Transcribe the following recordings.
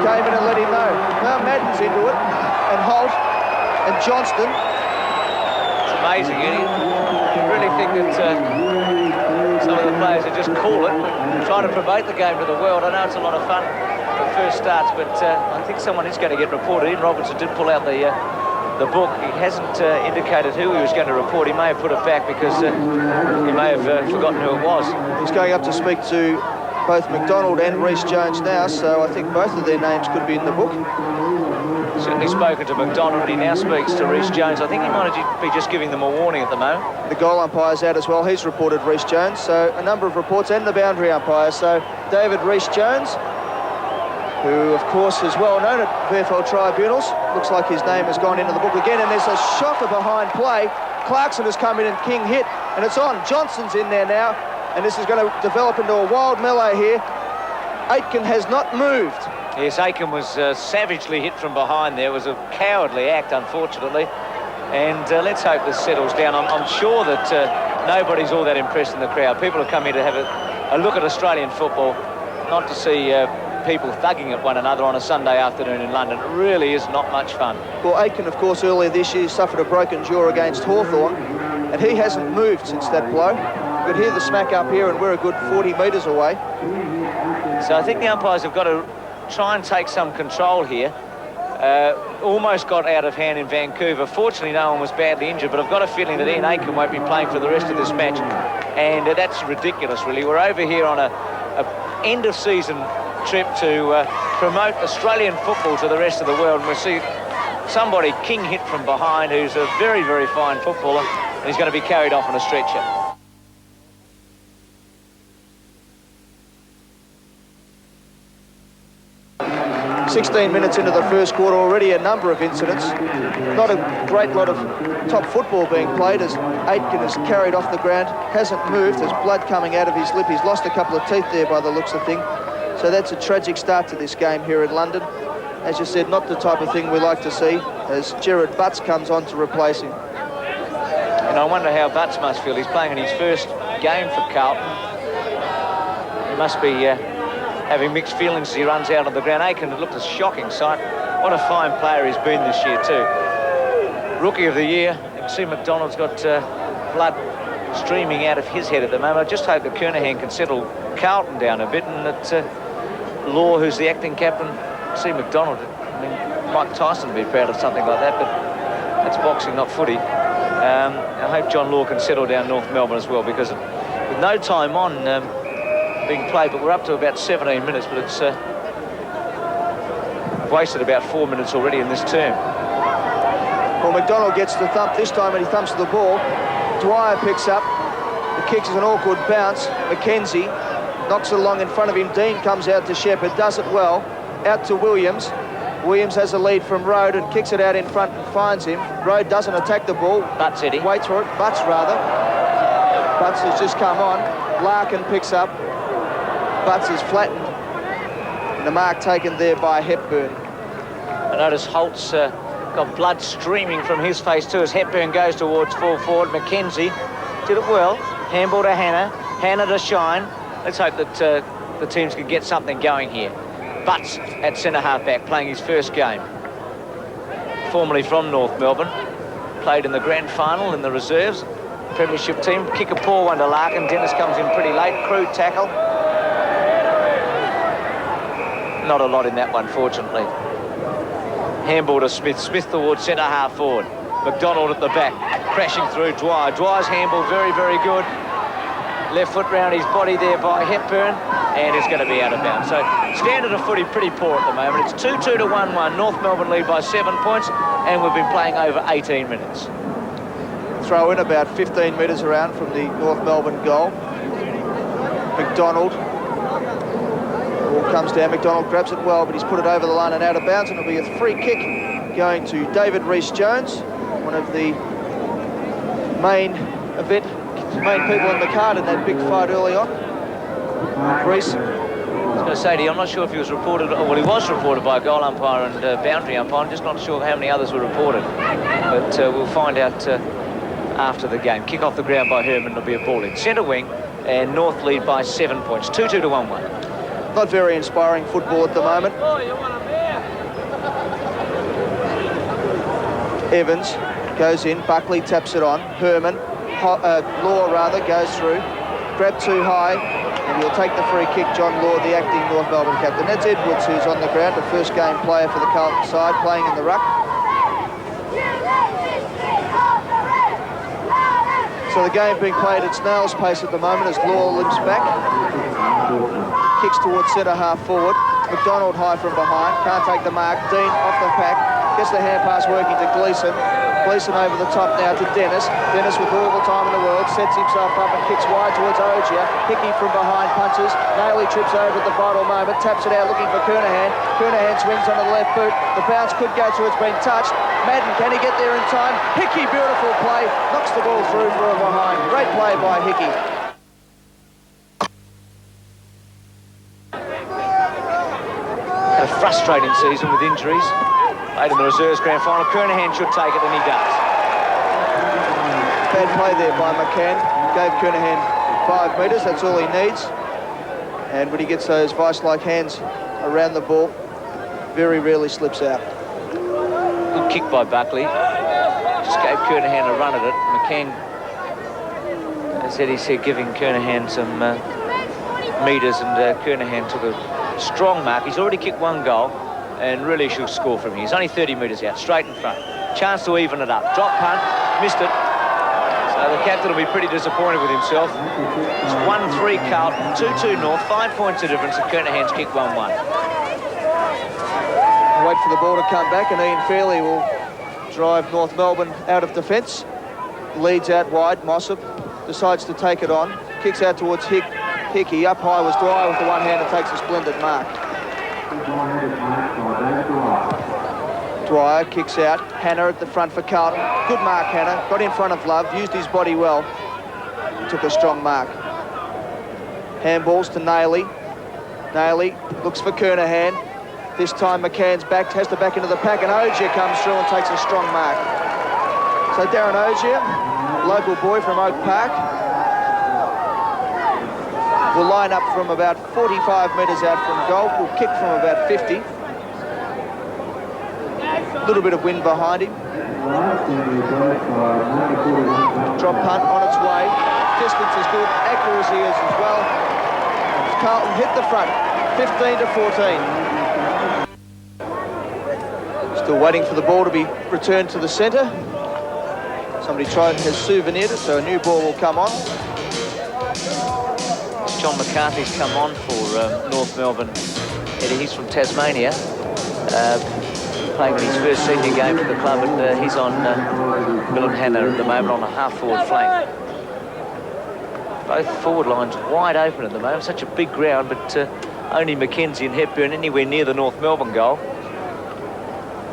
came in and let him know. Now Madden's into it, and Holt and Johnston. It's amazing, Eddie. You really think that some of the players would just call it, try to promote the game to the world. I know it's a lot of fun at first starts, but I think someone is going to get reported. Ian Robertson did pull out the book. He hasn't indicated who he was going to report. He may have put it back because he may have forgotten who it was. He's going up to speak to both McDonald and Reece Jones now, so I think both of their names could be in the book. Certainly spoken to McDonald. He now speaks to Reece Jones. I think he might be just giving them a warning at the moment. The goal umpire's out as well. He's reported Reece Jones, so a number of reports, and the boundary umpire. So David Reece Jones, who of course is well known at VFL tribunals. Looks like his name has gone into the book again, and there's a shocker behind play. Clarkson has come in and King hit, and it's on. Johnson's in there now, and this is going to develop into a wild melee here. Aitken has not moved. Yes, Aitken was savagely hit from behind there. It was a cowardly act, unfortunately. And let's hope this settles down. I'm sure that nobody's all that impressed in the crowd. People have come here to have a look at Australian football, not to see people thugging at one another on a Sunday afternoon in London. It really is not much fun. Well, Aitken, of course, earlier this year suffered a broken jaw against Hawthorn, and he hasn't moved since that blow. You could hear the smack up here, and we're a good 40 metres away. So I think the umpires have got to try and take some control here. Almost got out of hand in Vancouver. Fortunately, no one was badly injured, but I've got a feeling that Ian Aitken won't be playing for the rest of this match, and that's ridiculous, really. We're over here on a end-of-season trip to promote Australian football to the rest of the world, and we see somebody King hit from behind, who's a very, very fine footballer, and he's going to be carried off on a stretcher. 16 minutes into the first quarter, already a number of incidents. Not a great lot of top football being played as Aitken is carried off the ground, hasn't moved, there's blood coming out of his lip. He's lost a couple of teeth there by the looks of things. So that's a tragic start to this game here in London. As you said, not the type of thing we like to see, as Gerard Butts comes on to replace him. And I wonder how Butts must feel. He's playing in his first game for Carlton. He must be having mixed feelings as he runs out on the ground. Aitken, it looked a shocking sight. What a fine player he's been this year too. Rookie of the year. You can see McDonald's got blood streaming out of his head at the moment. I just hope that Kernahan can settle Carlton down a bit, and that Law, who's the acting captain, see McDonald. I mean, Mike Tyson would be proud of something like that, but that's boxing, not footy. I hope John Law can settle down North Melbourne as well, because with no time on being played, but we're up to about 17 minutes, but it's wasted about 4 minutes already in this term. Well, McDonald gets the thump this time, and he thumps the ball. Dwyer picks up. The kick is an awkward bounce. McKenzie knocks it along in front of him. Dean comes out to Shepherd, does it well. Out to Williams. Williams has a lead from Rode and kicks it out in front and finds him. Rode doesn't attack the ball. Butts, Eddie. Waits for it. Butts, rather. Butts has just come on. Larkin picks up. Butts is flattened. And the mark taken there by Hepburn. I notice Holt's got blood streaming from his face too as Hepburn goes towards full forward. McKenzie did it well. Handball to Hannah. Hannah to Shine. Let's hope that the teams can get something going here. Butts at centre half-back, playing his first game. Formerly from North Melbourne. Played in the grand final in the reserves. Premiership team. Kick a poor one to Larkin. Dennis comes in pretty late. Crude tackle. Not a lot in that one, fortunately. Handball to Smith. Smith towards centre half forward. McDonald at the back, crashing through Dwyer. Dwyer's handball very, very good. Left foot round his body there by Hepburn, and it's going to be out of bounds. So standard of footy pretty poor at the moment. It's 2-2 to 1-1. North Melbourne lead by 7 points, and we've been playing over 18 minutes. Throw in about 15 metres around from the North Melbourne goal. McDonald. Ball comes down. McDonald grabs it well, but he's put it over the line and out of bounds, and it'll be a free kick going to David Reece Jones, one of the main people in the card in that big fight early on. Reece. I was going to say to you, I'm not sure if he was reported, well, he was reported by a goal umpire and boundary umpire. I'm just not sure how many others were reported, but we'll find out after the game. Kick off the ground by Herman, it'll be a ball in centre wing, and North lead by 7 points, 2-2 to 1-1. Not very inspiring football at the moment. Evans goes in, Buckley taps it on, Herman, Law rather, goes through, grabbed too high, and he'll take the free kick. John Law, the acting North Melbourne captain. That's Edwards who's on the ground, the first game player for the Carlton side, playing in the ruck. So the game being played at snail's pace at the moment as Law limps back. Kicks towards centre half forward. McDonald high from behind, can't take the mark. Dean off the pack, gets the hand pass working to Gleeson. Gleeson over the top now to Dennis. Dennis with all the time in the world, sets himself up and kicks wide towards Ogier. Hickey from behind punches. Nailey trips over at the vital moment, taps it out looking for Kernahan. Kernahan swings onto the left boot. The bounce could go through, it's been touched. Madden, can he get there in time? Hickey, beautiful play, knocks the ball through for a behind. Great play by Hickey. Had a frustrating season with injuries. Played in the reserves grand final. Kernahan should take it, and he does. Bad play there by McCann. Gave Kernahan 5 metres, that's all he needs. And when he gets those vice-like hands around the ball, very rarely slips out. Good kick by Buckley. Just gave Kernahan a run at it. McCann, as Eddie said, giving Kernahan some metres, and Kernahan took a strong mark. He's already kicked 1 goal and really should score from here. He's only 30 metres out, straight in front. Chance to even it up. Drop punt, missed it. So the captain will be pretty disappointed with himself. It's 1-3 Carlton, 2-2 North, 5 points of difference, and Kernahan's kick 1-1. Wait for the ball to come back, and Ian Fairley will drive North Melbourne out of defence. Leads out wide, Mossop decides to take it on. Kicks out towards Hickey. Up high was Dwyer with the one hand and takes a splendid mark. Dwyer kicks out. Hannah at the front for Carlton. Good mark, Hannah. Got in front of Love, used his body well. Took a strong mark. Handballs to Nailey. Nailey looks for Kernahan. This time McCann's back, has to back into the pack, and Ogier comes through and takes a strong mark. So Darren Ogier, local boy from Oak Park, will line up from about 45 metres out from goal. Will kick from about 50. A little bit of wind behind him. Drop punt on its way. Distance is good, accuracy is as well. Carlton hit the front, 15-14. Still waiting for the ball to be returned to the centre. Somebody has souvenired it, so a new ball will come on. John McCarthy's come on for North Melbourne. Eddie, he's from Tasmania, playing in his first senior game for the club, and he's on Bill and Hannah at the moment on a half-forward flank. Both forward lines wide open at the moment. Such a big ground, but only Mackenzie and Hepburn anywhere near the North Melbourne goal.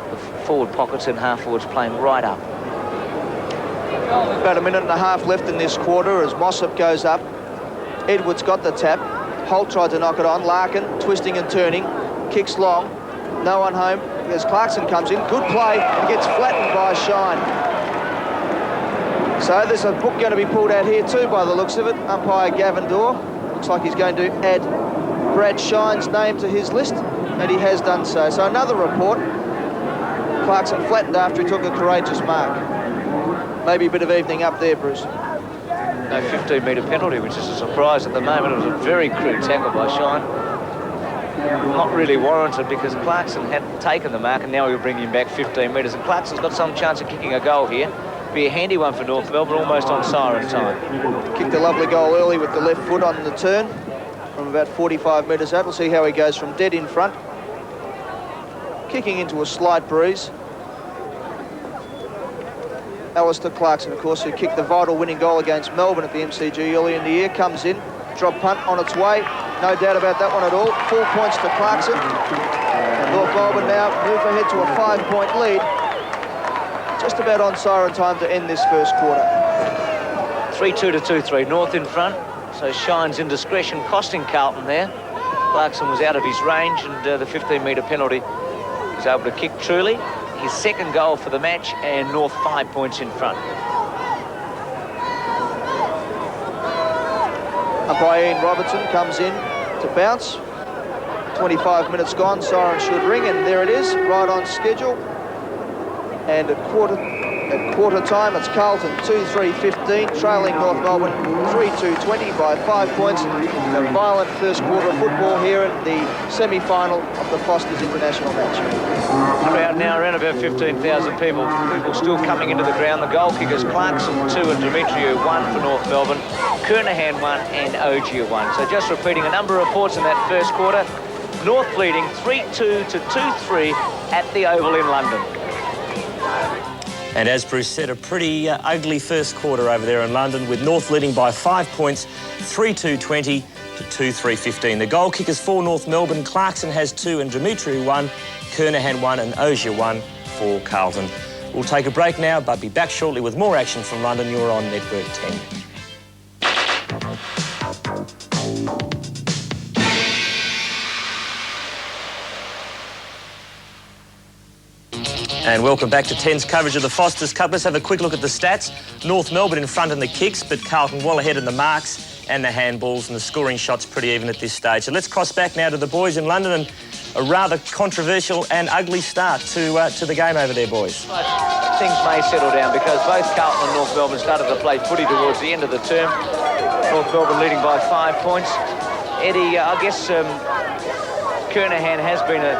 The forward pockets and half-forwards playing right up. About a minute and a half left in this quarter as Mossop goes up. Edwards got the tap. Holt tried to knock it on. Larkin twisting and turning. Kicks long. No one home as Clarkson comes in. Good play and gets flattened by Shine. So there's a book going to be pulled out here too by the looks of it. Umpire Gavin Dorr. Looks like he's going to add Brad Shine's name to his list, and he has done so. So another report. Clarkson flattened after he took a courageous mark. Maybe a bit of evening up there, Bruce. No 15-metre penalty, which is a surprise at the moment. It was a very crude tackle by Shine. Not really warranted because Clarkson hadn't taken the mark, and now he'll bring him back 15 metres. And Clarkson's got some chance of kicking a goal here. Be a handy one for North Melbourne, almost on siren time. Kicked a lovely goal early with the left foot on the turn from about 45 metres out. We'll see how he goes from dead in front. Kicking into a slight breeze. Alistair Clarkson, of course, who kicked the vital winning goal against Melbourne at the MCG early in the year, comes in. Drop punt on its way. No doubt about that one at all. 4 points to Clarkson. And North Melbourne now move ahead to a 5-point lead. Just about on siren time to end this first quarter. 3-2 to 2-3. North in front. So Shine's indiscretion costing Carlton there. Clarkson was out of his range, and the 15-metre penalty. He's able to kick truly. His second goal for the match, and North 5 points in front. Umpire Ian Robertson comes in to bounce. 25 minutes gone, siren should ring, and there it is, right on schedule. And at quarter time, it's Carlton 2-3-15, trailing North Melbourne 3-2-20 by 5 points. A violent first quarter of football here in the semi-final of the Foster's International match. Crowd now around about 15,000 people. People still coming into the ground. The goal kickers, Clarkson 2 and Demetriou 1 for North Melbourne. Kernahan 1 and Ogier 1. So just repeating a number of reports in that first quarter. North leading 3-2 to 2-3 at the Oval in London. And as Bruce said, a pretty ugly first quarter over there in London, with North leading by 5 points, 3-2-20 to 2-3-15. The goal kickers for North Melbourne, Clarkson has 2 and Demetriou 1, Kernahan 1 and Ogier 1 for Carlton. We'll take a break now, but be back shortly with more action from London. You're on Network 10. And welcome back to 10's coverage of the Foster's Cup. Let's have a quick look at the stats. North Melbourne in front in the kicks, but Carlton well ahead in the marks and the handballs, and the scoring shots pretty even at this stage. So let's cross back now to the boys in London, and a rather controversial and ugly start to the game over there, boys. Things may settle down because both Carlton and North Melbourne started to play footy towards the end of the term. North Melbourne leading by 5 points. Eddie, I guess Kernahan has been a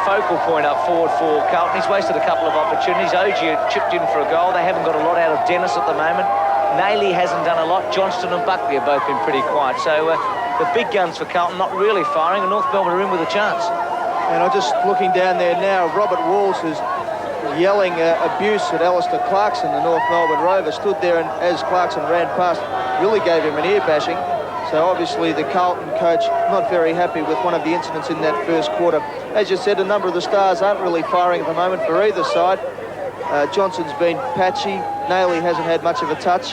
focal point up forward for Carlton. He's wasted a couple of opportunities. Ogier chipped in for a goal. They haven't got a lot out of Dennis at the moment. Nayley hasn't done a lot. Johnston and Buckley have both been pretty quiet. So the big guns for Carlton not really firing, and North Melbourne are in with a chance. And I'm just looking down there now. Robert Walls is yelling abuse at Alistair Clarkson, the North Melbourne Rover. Stood there, and as Clarkson ran past, really gave him an ear bashing. So obviously the Carlton coach not very happy with one of the incidents in that first quarter. As you said, a number of the stars aren't really firing at the moment for either side. Johnson's been patchy. Nayley hasn't had much of a touch.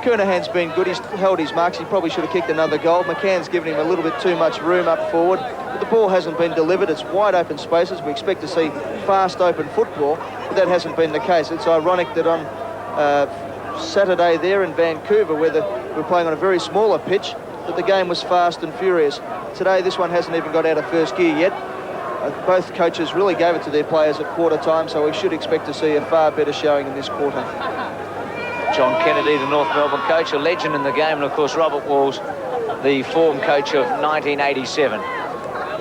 Kernahan's been good. He's held his marks. He probably should have kicked another goal. McCann's given him a little bit too much room up forward. But the ball hasn't been delivered. It's wide open spaces. We expect to see fast open football, but that hasn't been the case. It's ironic that on Saturday there in Vancouver, where we're playing on a very smaller pitch, that the game was fast and furious. Today, this one hasn't even got out of first gear yet. Both coaches really gave it to their players at quarter time, so we should expect to see a far better showing in this quarter. John Kennedy, the North Melbourne coach, a legend in the game, and of course Robert Walls, the form coach of 1987.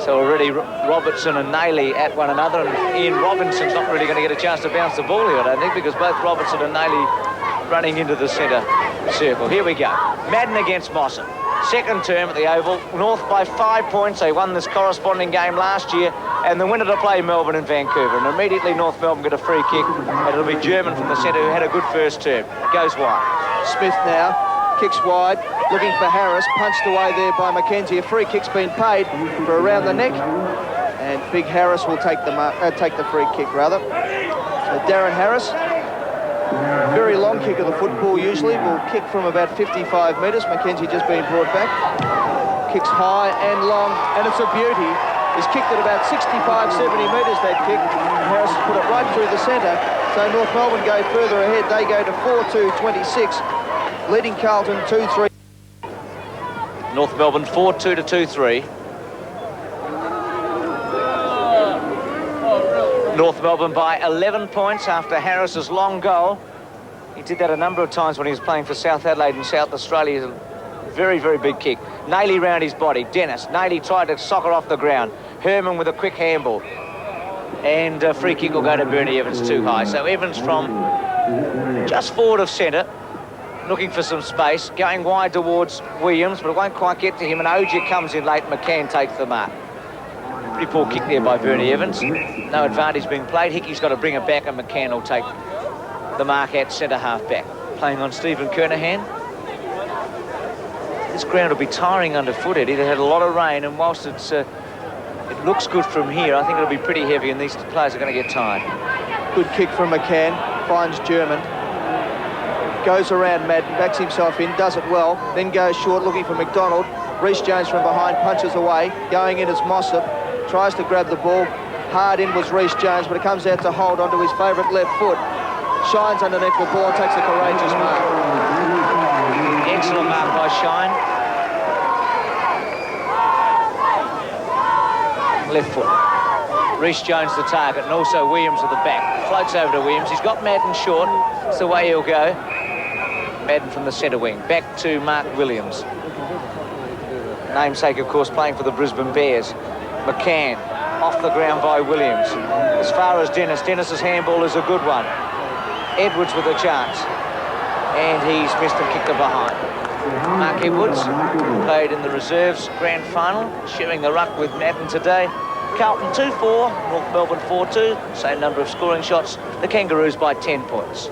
So already Robertson and Nayley at one another, and Ian Robinson's not really going to get a chance to bounce the ball here, I don't think, because both Robertson and Nayley running into the centre circle. Here we go. Madden against Mossop. Second term at the Oval. North by 5 points. They won this corresponding game last year, and the winner to play Melbourne and Vancouver. And immediately North Melbourne get a free kick, and it'll be German from the centre, who had a good first term. Goes wide. Smith now kicks wide, looking for Harris. Punched away there by Mackenzie. A free kick's been paid for around the neck, and Big Harris will take the free kick rather. So Darren Harris. Very long kick of the football usually. Will kick from about 55 metres. Mackenzie just being brought back. Kicks high and long, and it's a beauty. He's kicked at about 65, 70 metres, that kick. Harris has put it right through the centre. So North Melbourne go further ahead. They go to 4-2-26, leading Carlton 2-3. North Melbourne 4-2 to 2-3. North Melbourne by 11 points after Harris's long goal. He did that a number of times when he was playing for South Adelaide and South Australia. Very, very big kick. Nayley round his body. Dennis. Nayley tried to soccer off the ground. Herman with a quick handball. And a free kick will go to Bernie Evans too high. So Evans from just forward of centre, looking for some space, going wide towards Williams, but it won't quite get to him. And Ogier comes in late. McCann takes the mark. Pretty poor kick there by Bernie Evans. No advantage being played. Hickey's got to bring it back, and McCann will take the mark at centre half back. Playing on Stephen Kernahan. This ground will be tiring underfoot, Eddie. They had a lot of rain, and whilst it looks good from here, I think it'll be pretty heavy, and these players are going to get tired. Good kick from McCann. Finds German. Goes around Madden, backs himself in, does it well, then goes short looking for McDonald. Rhys Jones from behind punches away. Going in is Mossop. Tries to grab the ball. Hard in was Rhys Jones, but it comes out to hold onto his favourite left foot. Shines underneath the ball, takes a courageous mark. Excellent mark by Shine. left foot. Rhys Jones the target, and also Williams at the back. Floats over to Williams. He's got Madden short. That's the way he'll go. Madden from the centre wing. Back to Mark Williams. Namesake, of course, playing for the Brisbane Bears. McCann off the ground by Williams. As far as Dennis. Dennis's handball is a good one. Edwards with a chance. And he's missed and kicked it behind. Mark Edwards played in the reserves grand final, sharing the ruck with Madden today. Carlton 2-4, North Melbourne 4-2, same number of scoring shots. The Kangaroos by 10 points.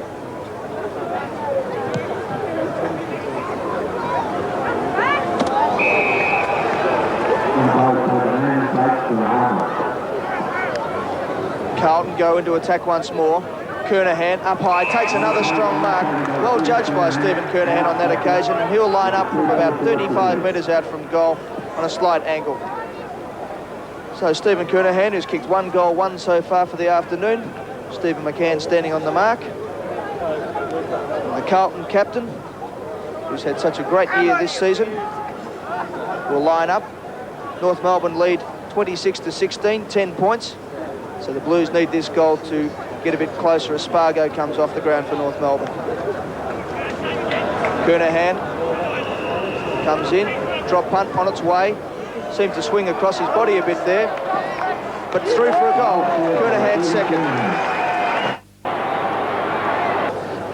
Carlton go into attack once more. Kernahan up high, takes another strong mark. Well judged by Stephen Kernahan on that occasion, and he'll line up from about 35 metres out from goal on a slight angle. So Stephen Kernahan, who's kicked 1 goal, 1 so far for the afternoon. Stephen McCann standing on the mark. And the Carlton captain, who's had such a great year this season, will line up. North Melbourne lead 26-16, 10 points. So the Blues need this goal to get a bit closer as Spargo comes off the ground for North Melbourne. Kernahan comes in, drop punt on its way. Seemed to swing across his body a bit there, but through for a goal. Kernahan second.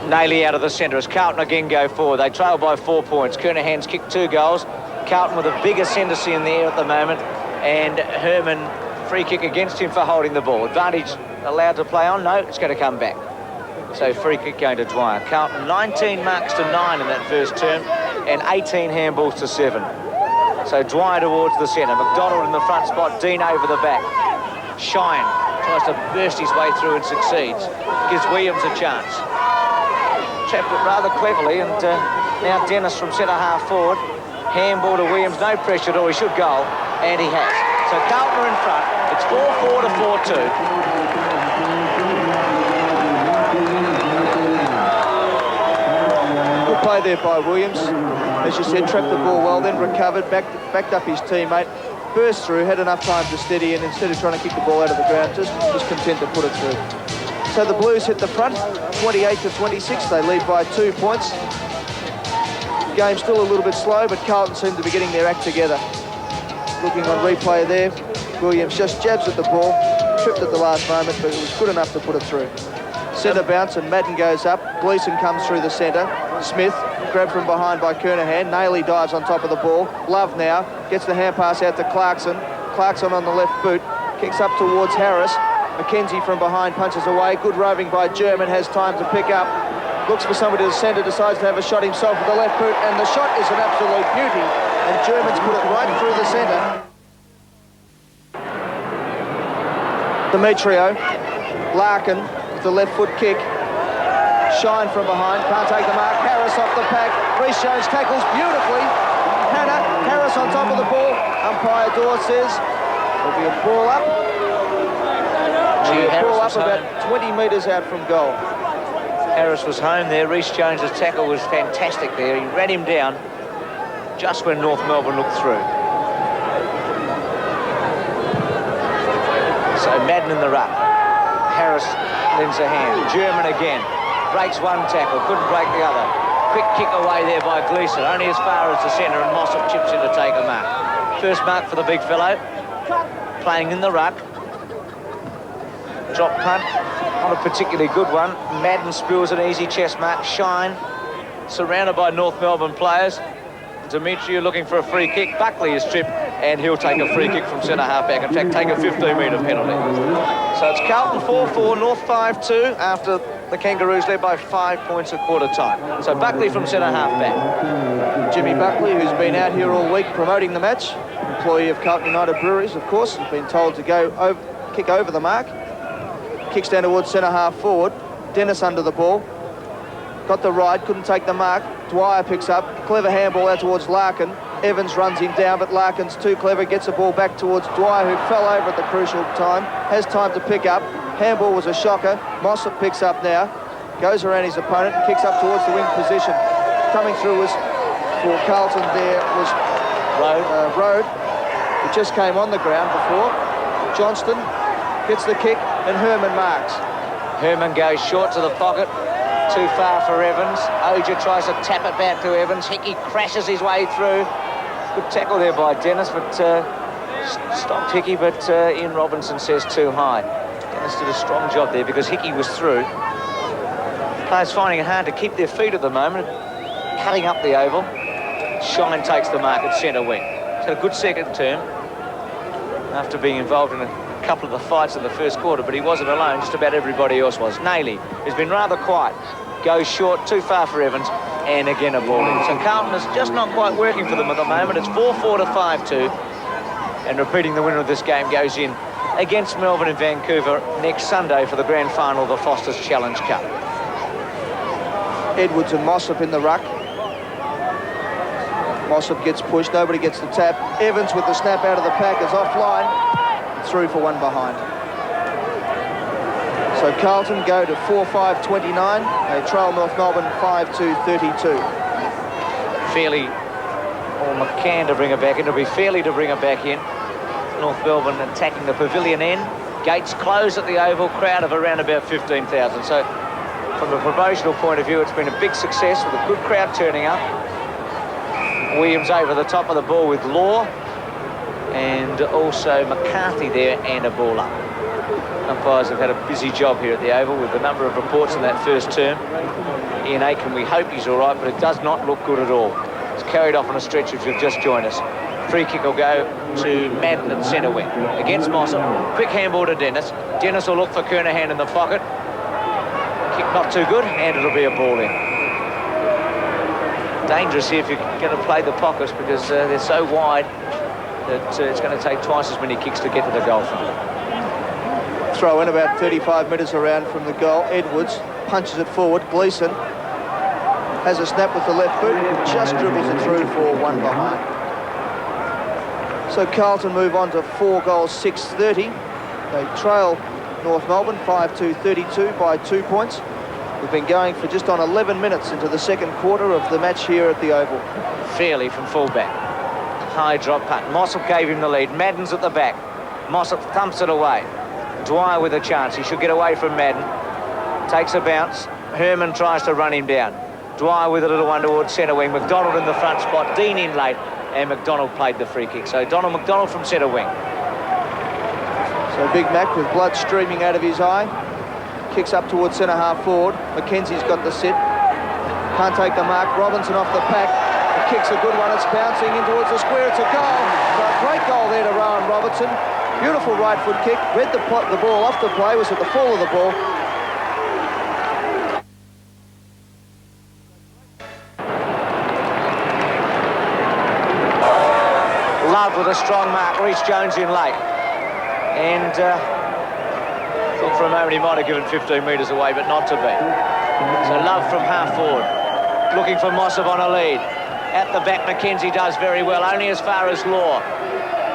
Naily out of the centre as Carlton again go forward. They trail by 4 points. Kernahan's kicked 2 goals. Carlton with a big ascendancy in the air at the moment, and Herman free kick against him for holding the ball. Advantage allowed to play on? No, it's going to come back. So free kick going to Dwyer. Carlton 19 marks to 9 in that first term, and 18 handballs to 7. So Dwyer towards the centre. McDonald in the front spot. Dean over the back. Shine tries to burst his way through and succeeds. Gives Williams a chance. Trapped it rather cleverly, and now Dennis from centre half forward. Handball to Williams. No pressure at all. He should goal, and he has. So Carlton are in front. It's 4-4 to 4-2. Good play there by Williams. As you said, trapped the ball well, then recovered, backed up his teammate, burst through, had enough time to steady, and instead of trying to kick the ball out of the ground, just was content to put it through. So the Blues hit the front, 28-26. They lead by 2 points. Game still a little bit slow, but Carlton seem to be getting their act together. Looking on replay there, Williams just jabs at the ball, tripped at the last moment, but it was good enough to put it through. Centre bounce and Madden goes up. Gleeson comes through the centre. Smith grabbed from behind by Kernahan. Naily dives on top of the ball. Love now gets the hand pass out to Clarkson. Clarkson on the left boot, kicks up towards Harris. McKenzie from behind punches away. Good roving by German, has time to pick up. Looks for somebody to the centre, decides to have a shot himself with the left boot, and the shot is an absolute beauty. And German's put it right through the centre. Demetrio, Larkin with the left foot kick. Shine from behind, can't take the mark. Harris off the pack. Rhys Jones tackles beautifully. Harris on top of the ball. Umpire Dorr says there'll be a ball up. Ball up about 20 metres out from goal. Harris was home there. Rhys Jones' tackle was fantastic there. He ran him down just when North Melbourne looked through. So Madden in the ruck. Harris lends a hand. German again. Breaks one tackle, couldn't break the other. Quick kick away there by Gleeson, only as far as the centre, and Mossop chips in to take a mark. First mark for the big fellow. Playing in the ruck. Drop punt, not a particularly good one. Madden spills an easy chest mark. Shine, surrounded by North Melbourne players. Demetrio looking for a free kick. Buckley is tripped, and he'll take a free kick from centre half back. In fact, take a 15-metre penalty. So it's Carlton 4-4, North 5-2 after the Kangaroos led by 5 points at quarter time. So Buckley from centre half back. Jimmy Buckley, who's been out here all week promoting the match, employee of Carlton United Breweries, of course, has been told to go kick over the mark. Kicks down towards centre half forward. Dennis under the ball. Got the ride, couldn't take the mark. Dwyer picks up, clever handball out towards Larkin. Evans runs him down, but Larkin's too clever, gets the ball back towards Dwyer, who fell over at the crucial time. Has time to pick up. Handball was a shocker. Mossop picks up now, goes around his opponent, and kicks up towards the wing position. Coming through was, for Carlton there, was Road, who just came on the ground before. Johnston gets the kick, and Herman marks. Herman goes short to the pocket, too far for Evans. Oja tries to tap it back to Evans. Hickey crashes his way through. Good tackle there by Dennis, but stopped Hickey, but Ian Robinson says too high. Dennis did a strong job there because Hickey was through. Players finding it hard to keep their feet at the moment, cutting up the oval. Shine takes the mark at centre wing. He's had a good second term after being involved in a couple of the fights in the first quarter, but he wasn't alone, just about everybody else was. Nayley has been rather quiet, goes short, too far for Evans, and again a ball in. So Carlton is just not quite working for them at the moment. It's 4-4 to 5-2, and repeating the winner of this game goes in against Melbourne in Vancouver next Sunday for the grand final of the Foster's Challenge Cup. Edwards and Mossop in the ruck. Mossop gets pushed, nobody gets the tap. Evans with the snap out of the pack is offline. Through for one behind. So Carlton go to 4-5-29. They trail North Melbourne 5-2-32. Fairley or McCann to bring her back in. It'll be Fairley to bring her back in. North Melbourne attacking the pavilion end. Gates closed at the Oval, crowd of around about 15,000. So from a promotional point of view, it's been a big success with a good crowd turning up. Williams over the top of the ball with Law, and also McCarthy there, and a ball up. Umpires have had a busy job here at the Oval with the number of reports in that first term. Ian Aiken, we hope he's all right, but it does not look good at all. It's carried off on a stretch if you've just joined us. Free kick will go to Madden at centre wing against Mossop. Quick handball to Dennis. Dennis will look for Kernahan in the pocket. Kick not too good, and it'll be a ball in. Dangerous here if you're going to play the pockets because they're so wide that it's going to take twice as many kicks to get to the goal from them. Throw in about 35 metres around from the goal. Edwards punches it forward. Gleeson has a snap with the left boot, just dribbles it through for one behind. So Carlton move on to 4 goals, 6-30. They trail North Melbourne 5-2-32 by 2 points. We've been going for just on 11 minutes into the second quarter of the match here at the Oval. Fairley from fullback. High drop punt. Mossop gave him the lead. Madden's at the back. Mossop thumps it away. Dwyer with a chance. He should get away from Madden. Takes a bounce. Herman tries to run him down. Dwyer with a little one towards centre wing. McDonald in the front spot. Dean in late. And McDonald played the free kick. So Donald McDonald from centre wing. So Big Mac with blood streaming out of his eye. Kicks up towards centre half forward. Mackenzie's got the sit. Can't take the mark. Robinson off the pack. The kick's a good one. It's bouncing in towards the square. It's a goal. So a great goal there to Rowan Robertson. Beautiful right foot kick. Read the ball off the play. Was at the fall of the ball. Love with a strong mark. Rhys Jones in late. And thought for a moment he might have given 15 metres away, but not to be. So Love from half forward. Looking for Mossop on a lead. At the back, Mackenzie does very well, only as far as Law.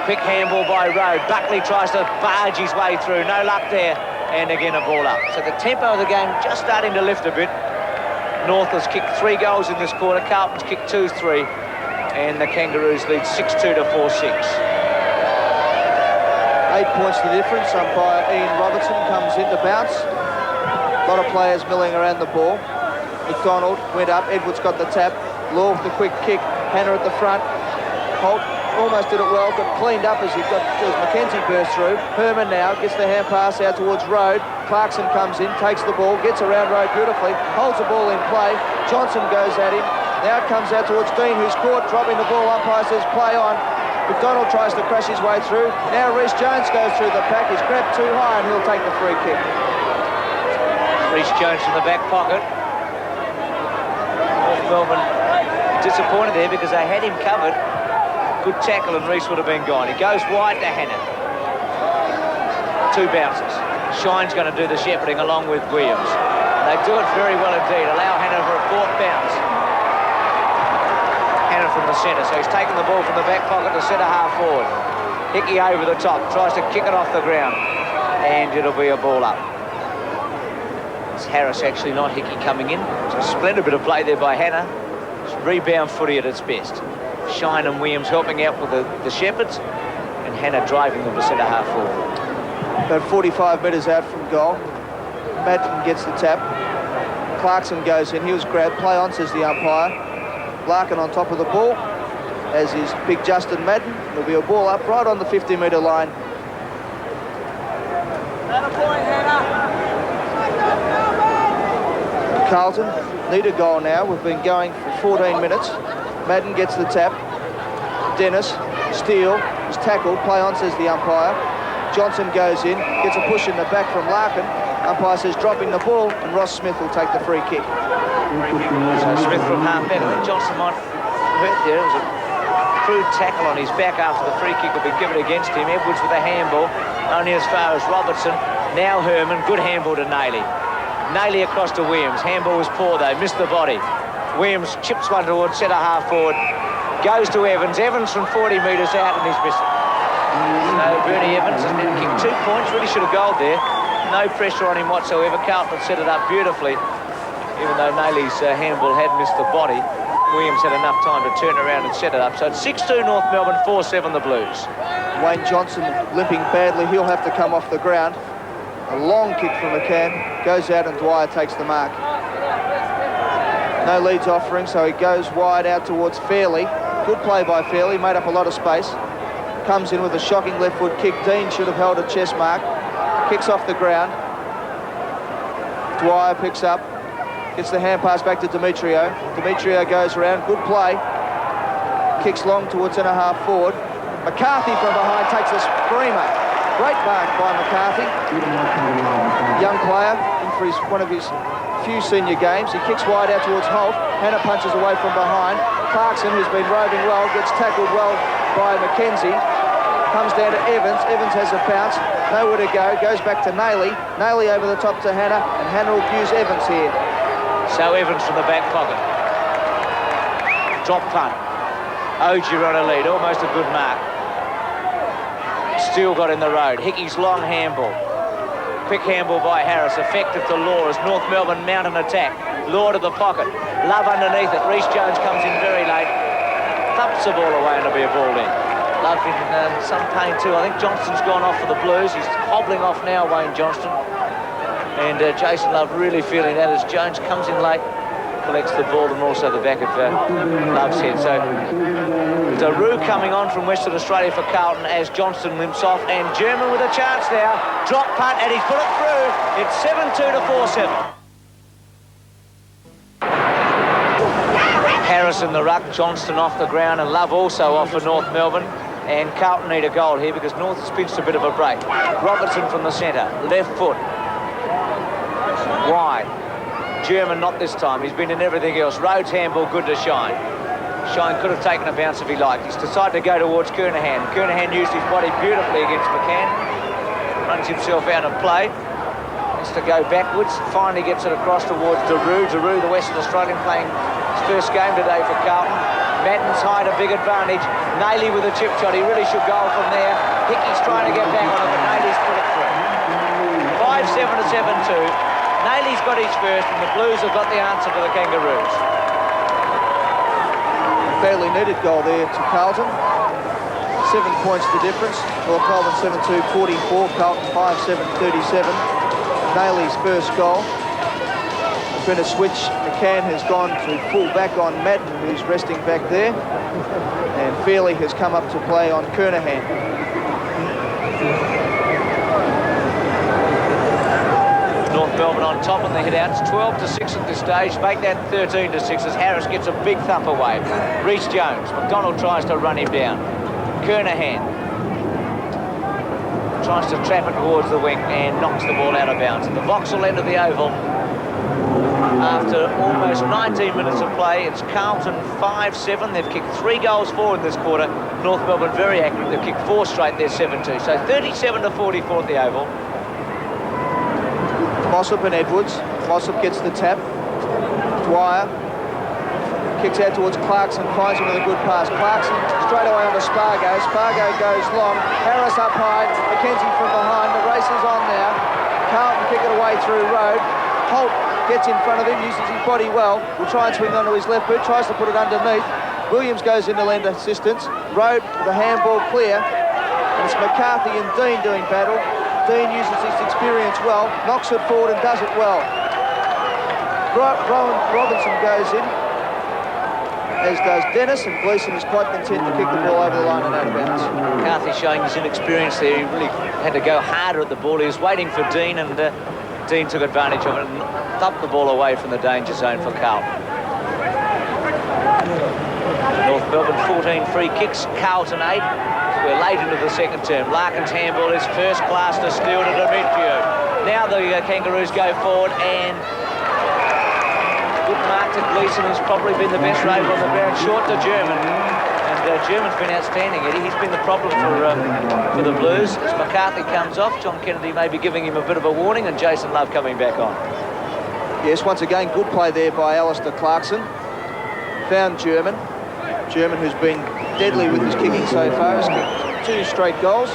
Quick handball by Rowe. Buckley tries to barge his way through. No luck there. And again, a ball up. So the tempo of the game just starting to lift a bit. North has kicked 3 goals in this quarter. Carlton's kicked 2-3. And the Kangaroos lead 6-2 to 4-6. 8 points the difference. Umpire Ian Robertson comes in to bounce. A lot of players milling around the ball. McDonald went up. Edwards got the tap. Law with the quick kick. Hannah at the front. Holt almost did it well, got cleaned up as Mackenzie burst through. Herman now gets the hand pass out towards Road. Clarkson comes in, takes the ball, gets around Road beautifully, holds the ball in play. Johnson goes at him. Now it comes out towards Dean, who's caught dropping the ball. Umpire says play on. McDonald tries to crash his way through. Now Rhys Jones goes through the pack. He's grabbed too high and he'll take the free kick. Rhys Jones from the back pocket. North Melbourne disappointed there because they had him covered. Good tackle and Rhys would have been gone. He goes wide to Hannah. 2 bounces. Shine's going to do the shepherding along with Williams. They do it very well indeed. Allow Hannah for a 4th bounce. Hannah from the centre. So he's taken the ball from the back pocket to centre half forward. Hickey over the top. Tries to kick it off the ground. And it'll be a ball up. It's Harris actually, not Hickey, coming in. It's a splendid bit of play there by Hannah. It's rebound footy at its best. Shine and Williams helping out with the Shepherds, and Hannah driving them to centre half forward. about 45 metres out from goal. Madden gets the tap. Clarkson goes in. He was grabbed. Play on, says the umpire. Larkin on top of the ball, as is big Justin Madden. There'll be a ball up right on the 50-metre line. Carlton need a goal now. We've been going for 14 minutes. Madden gets the tap. Dennis, Steele, is tackled. Play on, says the umpire. Johnson goes in, gets a push in the back from Larkin. Umpire says dropping the ball, and Ross Smith will take the free kick. So Smith from half-back. I think Johnson might hurt there. It was a crude tackle on his back after the free kick had been given against him. Edwards with a handball, only as far as Robertson. Now Herman, good handball to Nailey. Nailey across to Williams. Handball was poor though, missed the body. Williams chips one towards centre half forward. Goes to Evans. Evans from 40 metres out, and he's missed it. So Bernie Evans has been kicked 2 points. Really should have goaled there. No pressure on him whatsoever. Carlton set it up beautifully. Even though Nailey's handball had missed the body, Williams had enough time to turn around and set it up. So it's 6-2 North Melbourne, 4-7 the Blues. Wayne Johnson limping badly. He'll have to come off the ground. A long kick from McCann. Goes out and Dwyer takes the mark. No leads offering, so he goes wide out towards Fairley. Good play by Fairley, made up a lot of space. Comes in with a shocking left foot kick. Dean should have held a chest mark. Kicks off the ground. Dwyer picks up. Gets the hand pass back to Demetrio. Demetrio goes around. Good play. Kicks long towards centre half forward. McCarthy from behind takes a screamer. Great mark by McCarthy. Young player in for one of his few senior games. He kicks wide out towards Holt. Hannah punches away from behind. Clarkson, who's been roving well, gets tackled well by McKenzie. Comes down to Evans. Evans has a bounce. Nowhere to go. Goes back to Nailey. Nailey over the top to Hannah, and Hannah will use Evans here. So Evans from the back pocket. Drop punt. Ogier on a lead. Almost a good mark. Still got in the road. Hickey's long handball. Quick handball by Harris. Effective to Law as North Melbourne mount an attack. Law to the pocket. Love underneath it. Rhys Jones comes in very late. Thumps the ball away and it'll be a ball in. Love in some pain too. I think Johnston's gone off for the Blues. He's hobbling off now, Wayne Johnston. And Jason Love really feeling that as Jones comes in late. Collects the ball and also the back of Love's head. So Daru coming on from Western Australia for Carlton as Johnston limps off, and German with a chance now. Drop punt, and he's put it through. It's 7-2 to 4-7. Harris in the ruck, Johnston off the ground, and Love also off for North Melbourne. And Carlton need a goal here because North has pinched a bit of a break. Robertson from the centre, left foot. Wide. German not this time. He's been in everything else. Rhodes handball good to Shine. Shine could have taken a bounce if he liked. He's decided to go towards Kernahan. Kernahan used his body beautifully against McCann. Runs himself out of play. Has to go backwards. Finally gets it across towards Daru. Daru, the Western Australian, playing his first game today for Carlton. Madden's high to big advantage. Nailey with a chip shot. He really should go from there. Hickey's trying to get back on it, but Nailey's put it through. 5-7 to 7-2. Nailey's got his first, and the Blues have got the answer to the Kangaroos. Fairly needed goal there to Carlton. 7 points the difference. Well, Carlton 7-2, 44. Carlton 5-7, 37. Nailey's first goal. There's been a switch. McCann has gone to full back on Madden, who's resting back there. And Fairley has come up to play on Kernahan. North Melbourne on top in the hit-outs, 12-6 at this stage. Make that 13-6 as Harris gets a big thump away. Rhys Jones. McDonald tries to run him down. Kernahan tries to trap it towards the wing and knocks the ball out of bounds. At the Vauxhall end of the oval, after almost 19 minutes of play, it's Carlton 5-7. They've kicked 3 goals forward this quarter. North Melbourne very accurate. They've kicked 4 straight. They're 7-2. So 37-44 at the oval. Mossop and Edwards. Mossop gets the tap. Dwyer kicks out towards Clarkson, finds him with a good pass. Clarkson straight away onto Spargo. Spargo goes long. Harris up high. McKenzie from behind. The race is on now. Carlton kick it away through Road. Holt gets in front of him, uses his body well. Will try and swing onto his left boot. Tries to put it underneath. Williams goes in to lend assistance. Road with a handball clear. And it's McCarthy and Dean doing battle. Dean uses his experience well, knocks it forward and does it well. Robinson goes in, as does Dennis, and Gleeson is quite content to kick the ball over the line and out of bounds. McCarthy showing his inexperience there. He really had to go harder at the ball. He was waiting for Dean, and Dean took advantage of it and thumped the ball away from the danger zone for Carlton. North Melbourne 14 free kicks, Carlton 8. We're late into the second term. Larkin's handball is first class to steal to Demetrio. Now the Kangaroos go forward, and good mark to Gleeson, who's probably been the best rover on the ground, short to German. And German's been outstanding, Eddie. He's been the problem for the Blues. As McCarthy comes off, John Kennedy may be giving him a bit of a warning, and Jason Love coming back on. Yes, once again, good play there by Alistair Clarkson. Found German. German, who's been deadly with his kicking so far, has kicked 2 straight goals.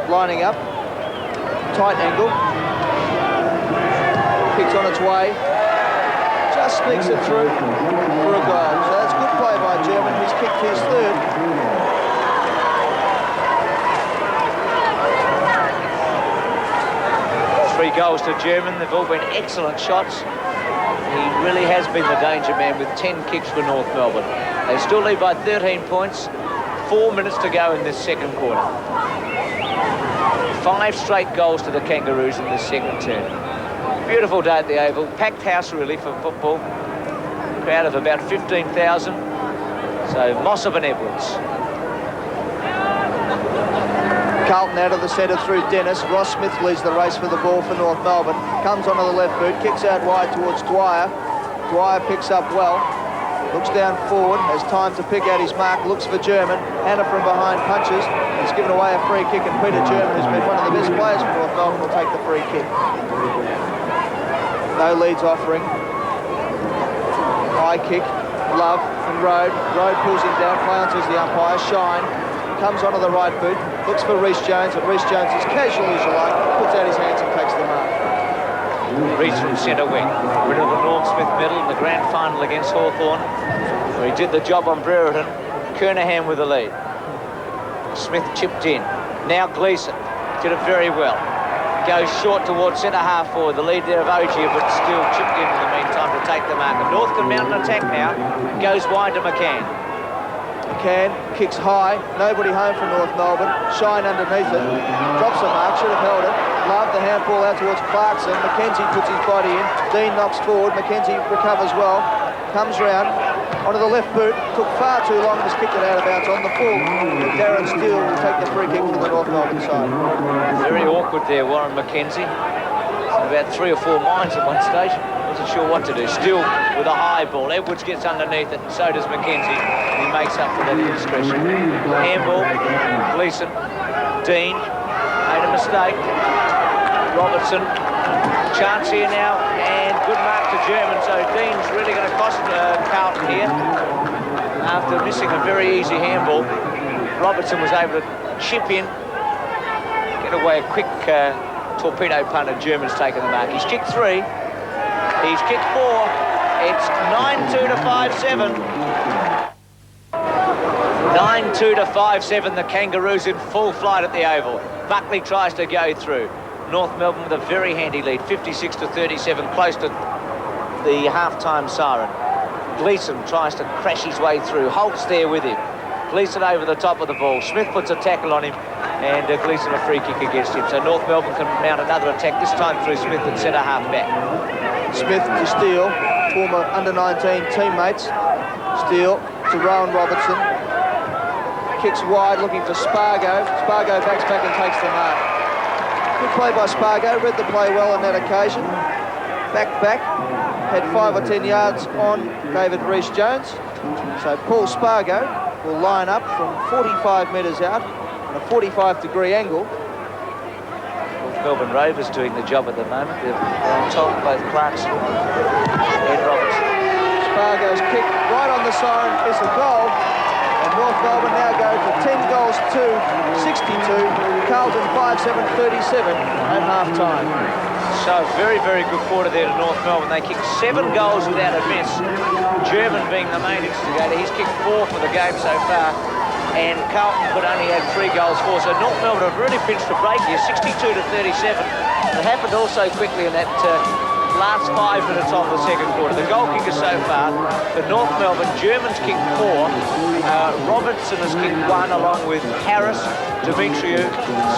Lining up. Tight angle. Kicks on its way. Just sneaks it through for a goal. So that's good play by German. He's kicked his 3rd. Three goals to German. They've all been excellent shots. He really has been the danger man with 10 kicks for North Melbourne. They still lead by 13 points. 4 minutes to go in this second quarter. 5 straight goals to the Kangaroos in this second term. Beautiful day at the Oval. Packed house, really, for football. Crowd of about 15,000. So, Mossop and Edwards. Carlton out of the centre through Dennis. Ross Smith leads the race for the ball for North Melbourne. Comes onto the left boot, kicks out wide towards Dwyer. Dwyer picks up well. Looks down forward, has time to pick out his mark, looks for German. Hannah from behind punches. He's given away a free kick, and Peter German, who's been one of the best players for North Melbourne, will take the free kick. No leads offering. High kick, Love and Rode. Rode pulls him down, play on says the umpire. Shine comes onto the right boot, looks for Rhys Jones, and Rhys Jones is casual as you like, puts out his hands and takes the mark. Reach from centre wing. Rid of the Norm Smith medal in the grand final against Hawthorn, where he did the job on Brereton. Kernahan with the lead. Smith chipped in. Now Gleeson did it very well. Goes short towards centre half forward. The lead there of Ogier, but still chipped in the meantime to take the mark. And North can mount an attack now. Goes wide to McCann. McCann kicks high. Nobody home from North Melbourne. Shine underneath it. Drops a mark. Should have held it. Love the handball out towards Clarkson. McKenzie puts his body in. Dean knocks forward. McKenzie recovers well. Comes round onto the left boot. Took far too long. Just kicked it out of bounds on the full. Darren Steele will take the free kick from the North Melbourne side. Very awkward there, Warren McKenzie. About 3 or 4 minds at one stage. Wasn't sure what to do. Still with a high ball. Edwards gets underneath it, and so does McKenzie. And he makes up for that indiscretion. Handball. Gleeson. Dean made a mistake. Robertson, chance here now, and good mark to German. So Dean's really going to cost Carlton here. After missing a very easy handball, Robertson was able to chip in, get away a quick torpedo punt, and German's taken the mark. He's kicked 3, he's kicked 4. It's 9-2 to 5-7. 9-2 to 5-7. The Kangaroos in full flight at the Oval. Buckley tries to go through. North Melbourne with a very handy lead, 56 to 37, close to the half-time siren. Gleeson tries to crash his way through. Holt's there with him. Gleeson over the top of the ball. Smith puts a tackle on him, and Gleeson a free kick against him. So North Melbourne can mount another attack, this time through Smith at centre half back. Smith to Steele, former under-19 teammates. Steele to Rowan Robertson. Kicks wide, looking for Spargo. Spargo backs back and takes the mark. Good play by Spargo, read the play well on that occasion. Back, had 5 or 10 yards on David Rhys-Jones. So Paul Spargo will line up from 45 metres out on a 45-degree angle. North Melbourne Rovers doing the job at the moment. They're on top, both Clarkson and Robertson. Spargo's kick right on the siren is a goal. And North Melbourne now go to 10 goals to 62. Carlton 5-7-37 at half-time. So very, very good quarter there to North Melbourne. They kicked 7 goals without a miss. German being the main instigator. He's kicked 4 for the game so far. and Carlton could only add 3 goals for. So North Melbourne have really pinched a break here, 62-37. It happened also quickly in that last 5 minutes of the second quarter. The goal kicker so far for North Melbourne, German's kicked 4, Robertson has kicked 1 along with Harris, Demetriou,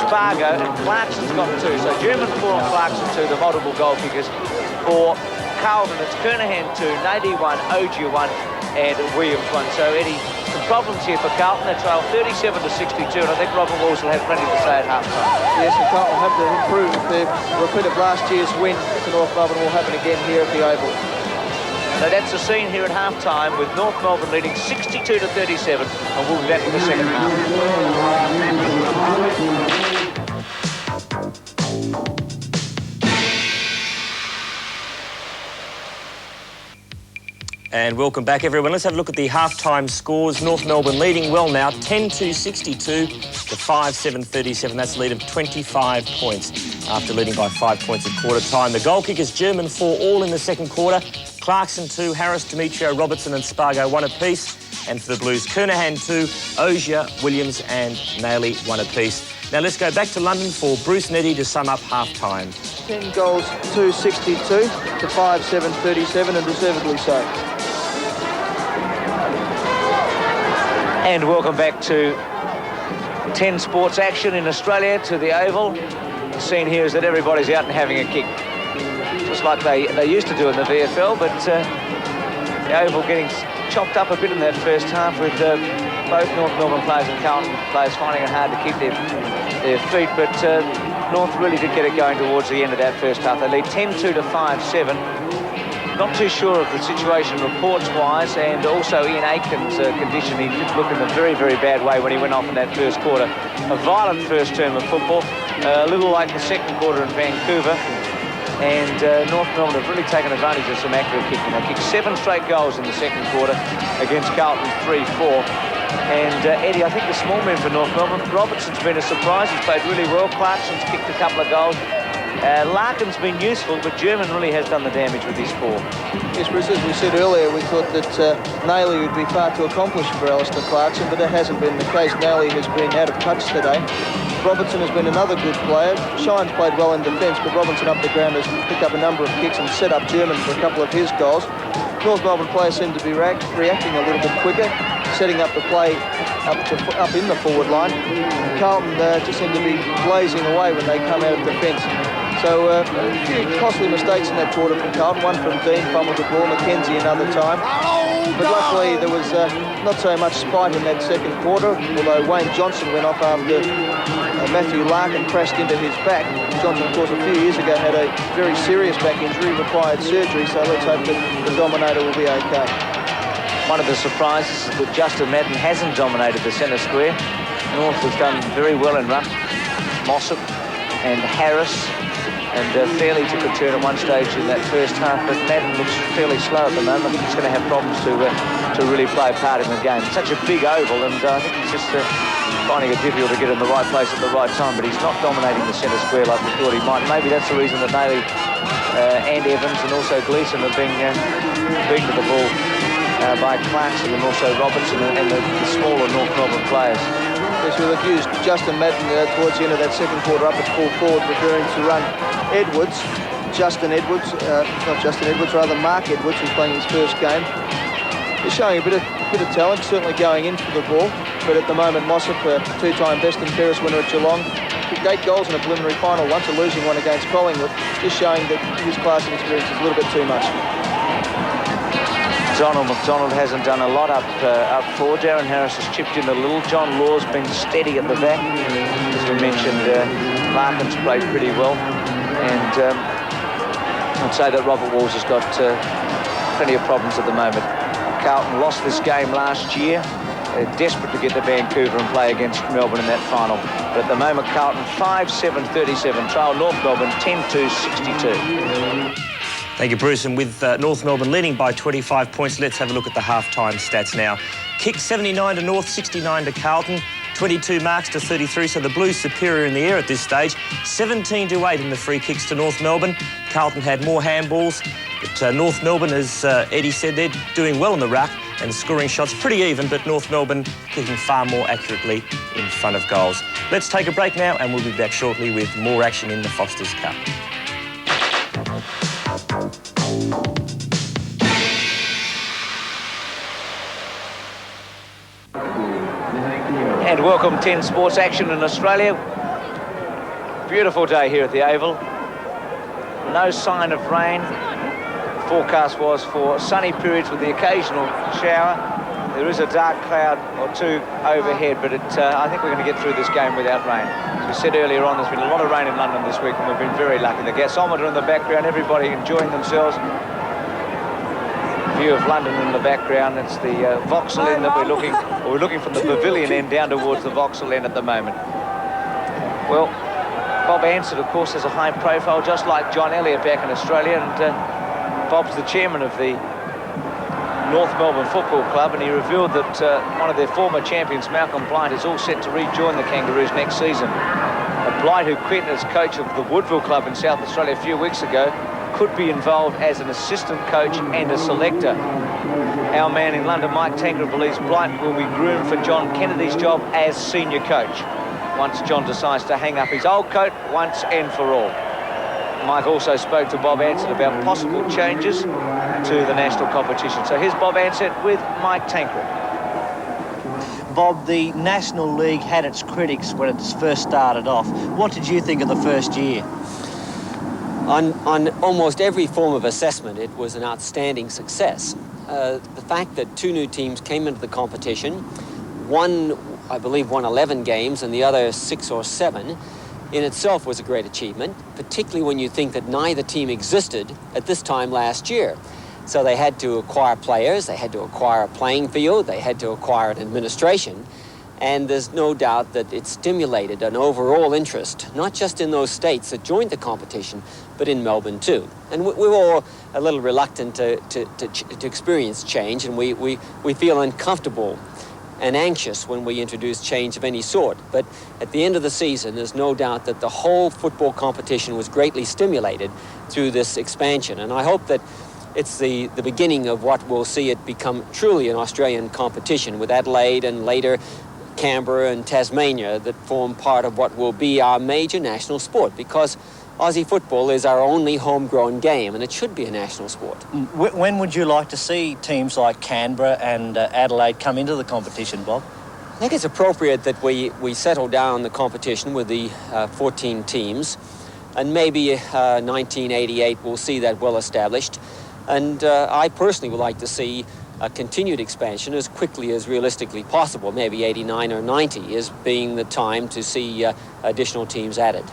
Spargo, and Clarkson's got 2. So German 4 and Clarkson 2, the multiple goal kickers. For Carlton, it's Kernahan 2, Nady 1, Ogier 1, and Williams 1. So Eddie, some problems here for Carlton. They trail 37-62, and I think Robert Walls will have plenty to say at half-time. Yes, and Carlton will have to improve. The repeat of last year's win to North Melbourne will happen again here at the Oval. So that's the scene here at half-time with North Melbourne leading 62-37, and we'll be back in the second half. And welcome back, everyone. Let's have a look at the half-time scores. North Melbourne leading well now, 10-62 to 5-7-37. That's a lead of 25 points after leading by 5 points at quarter-time. The goal kickers, German 4, all in the second quarter. Clarkson 2, Harris, Demetriou, Robertson and Spargo 1 apiece. And for the Blues, Kernahan 2, Ogier, Williams and Nailey 1 apiece. Now let's go back to London for Bruce and Eddie to sum up half-time. 10 goals, 262 to 5-7-37, and deservedly so. And welcome back to 10 sports action in Australia, to the Oval. The scene here is that everybody's out and having a kick, just like they used to do in the VFL, but the Oval getting chopped up a bit in that first half with both North Melbourne players and Carlton players finding it hard to keep their feet, but North really did get it going towards the end of that first half. They lead 10-2 to 5-7. Not too sure of the situation reports-wise, and also Ian Aiken's condition. He did look in a very, very bad way when he went off in that first quarter. A violent first term of football, a little like the second quarter in Vancouver. And North Melbourne have really taken advantage of some accurate kicking. They kicked 7 straight goals in the second quarter against Carlton 3-4. And Eddie, I think the small men for North Melbourne, Robertson's been a surprise. He's played really well. Clarkson's kicked a couple of goals. Larkin's been useful, but German really has done the damage with his 4. Yes, Bruce, as we said earlier, we thought that Nailey would be far too accomplished for Alistair Clarkson, but that hasn't been the case. Nailey has been out of touch today. Robertson has been another good player. Shine's played well in defence, but Robinson up the ground has picked up a number of kicks and set up German for a couple of his goals. North Melbourne players seem to be reacting a little bit quicker, setting up the play up in the forward line. Carlton just seem to be blazing away when they come out of defence. So a few costly mistakes in that quarter from Carlton. One from Dean, fumbled the ball, McKenzie another time. But luckily there was not so much spite in that second quarter, although Wayne Johnson went off after Matthew Larkin crashed into his back. Johnson, of course, a few years ago had a very serious back injury, required surgery, so let's hope that the Dominator will be okay. One of the surprises is that Justin Madden hasn't dominated the centre square. North has done very well in ruck. Mossop and Harris, and Fairley took a turn at one stage in that first half, but Madden looks fairly slow at the moment. I think he's going to have problems to really play a part in the game. It's such a big oval, and I think he's just finding it difficult to get in the right place at the right time, but he's not dominating the centre square like we thought he might. Maybe that's the reason that Nailey and Evans and also Gleeson have been beaten to the ball by Clarkson and also Robertson and the smaller North Melbourne players. Yes, we'll have used Justin Madden towards the end of that second quarter up at full forward, preferring to run Edwards, rather Mark Edwards, who's playing his first game. He's showing a bit of talent, certainly going in for the ball, but at the moment Mossop, a 2-time best and fairest winner at Geelong, kicked 8 goals in a preliminary final once, a losing one against Collingwood, just showing that his class and experience is a little bit too much. Donald McDonald hasn't done a lot up forward. Darren Harris has chipped in a little. John Law's been steady at the back. As we mentioned, Larkin's played pretty well. And I'd say that Robert Walls has got plenty of problems at the moment. Carlton lost this game last year. They're desperate to get to Vancouver and play against Melbourne in that final. But at the moment, Carlton 5-7-37. Trail North Melbourne 10-2-62. Thank you, Bruce. And with North Melbourne leading by 25 points, let's have a look at the half-time stats now. Kick 79 to North, 69 to Carlton, 22 marks to 33, so the Blues superior in the air at this stage. 17-8 in the free kicks to North Melbourne. Carlton had more handballs, but North Melbourne, as Eddie said, they're doing well in the ruck. and scoring shots pretty even, but North Melbourne kicking far more accurately in front of goals. Let's take a break now, and we'll be back shortly with more action in the Foster's Cup. And welcome 10 sports action in Australia. Beautiful day here at the Oval. No sign of rain. Forecast was for sunny periods with the occasional shower. There is a dark cloud or two overhead, but I think we're going to get through this game without rain. As we said earlier on, there's been a lot of rain in London this week, and we've been very lucky. The gasometer in the background, everybody enjoying themselves. View of London in the background. It's the Vauxhall end that we're looking from the pavilion end down towards the Vauxhall end at the moment. Well, Bob Ansett, of course, has a high profile, just like John Elliott back in Australia, and Bob's the chairman of the North Melbourne Football Club, and he revealed that one of their former champions, Malcolm Blight, is all set to rejoin the Kangaroos next season. Blight, who quit as coach of the Woodville Club in South Australia a few weeks ago, could be involved as an assistant coach and a selector. Our man in London, Mike Tankred, believes Blight will be groomed for John Kennedy's job as senior coach once John decides to hang up his old coat once and for all. Mike also spoke to Bob Ansett about possible changes to the national competition. So here's Bob Ansett with Mike Tankred. Bob, the National League had its critics when it first started off. What did you think of the first year? On almost every form of assessment, it was an outstanding success. The fact that two new teams came into the competition, one, I believe, won 11 games and the other 6 or 7, in itself was a great achievement, particularly when you think that neither team existed at this time last year. So they had to acquire players, they had to acquire a playing field, they had to acquire an administration, and there's no doubt that it stimulated an overall interest, not just in those states that joined the competition, but in Melbourne too. And we were all a little reluctant to experience change, and we feel uncomfortable and anxious when we introduce change of any sort. But at the end of the season, there's no doubt that the whole football competition was greatly stimulated through this expansion. And I hope that it's the beginning of what will see it become truly an Australian competition, with Adelaide and later Canberra and Tasmania that form part of what will be our major national sport, because Aussie football is our only homegrown game, and it should be a national sport. When would you like to see teams like Canberra and Adelaide come into the competition, Bob? I think it's appropriate that we settle down the competition with the 14 teams, and maybe 1988 we'll see that well established. And I personally would like to see a continued expansion as quickly as realistically possible, maybe 89 or 90 is being the time to see additional teams added.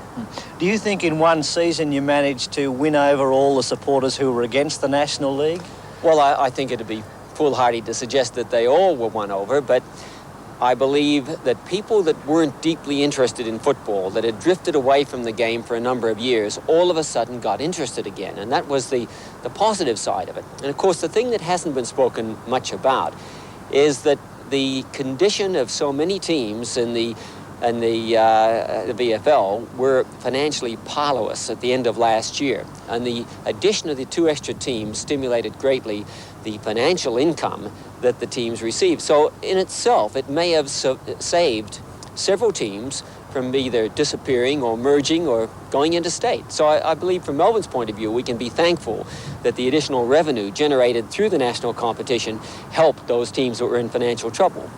Do you think in one season you managed to win over all the supporters who were against the National League? Well, I think it'd be foolhardy to suggest that they all were won over, but I believe that people that weren't deeply interested in football, that had drifted away from the game for a number of years, all of a sudden got interested again, and that was the positive side of it. And of course, the thing that hasn't been spoken much about is that the condition of so many teams in the VFL were financially powerless at the end of last year, and the addition of the 2 extra teams stimulated greatly the financial income that the teams received. So in itself, it may have saved several teams from either disappearing or merging or going into state. So I believe from Melbourne's point of view, we can be thankful that the additional revenue generated through the national competition helped those teams that were in financial trouble.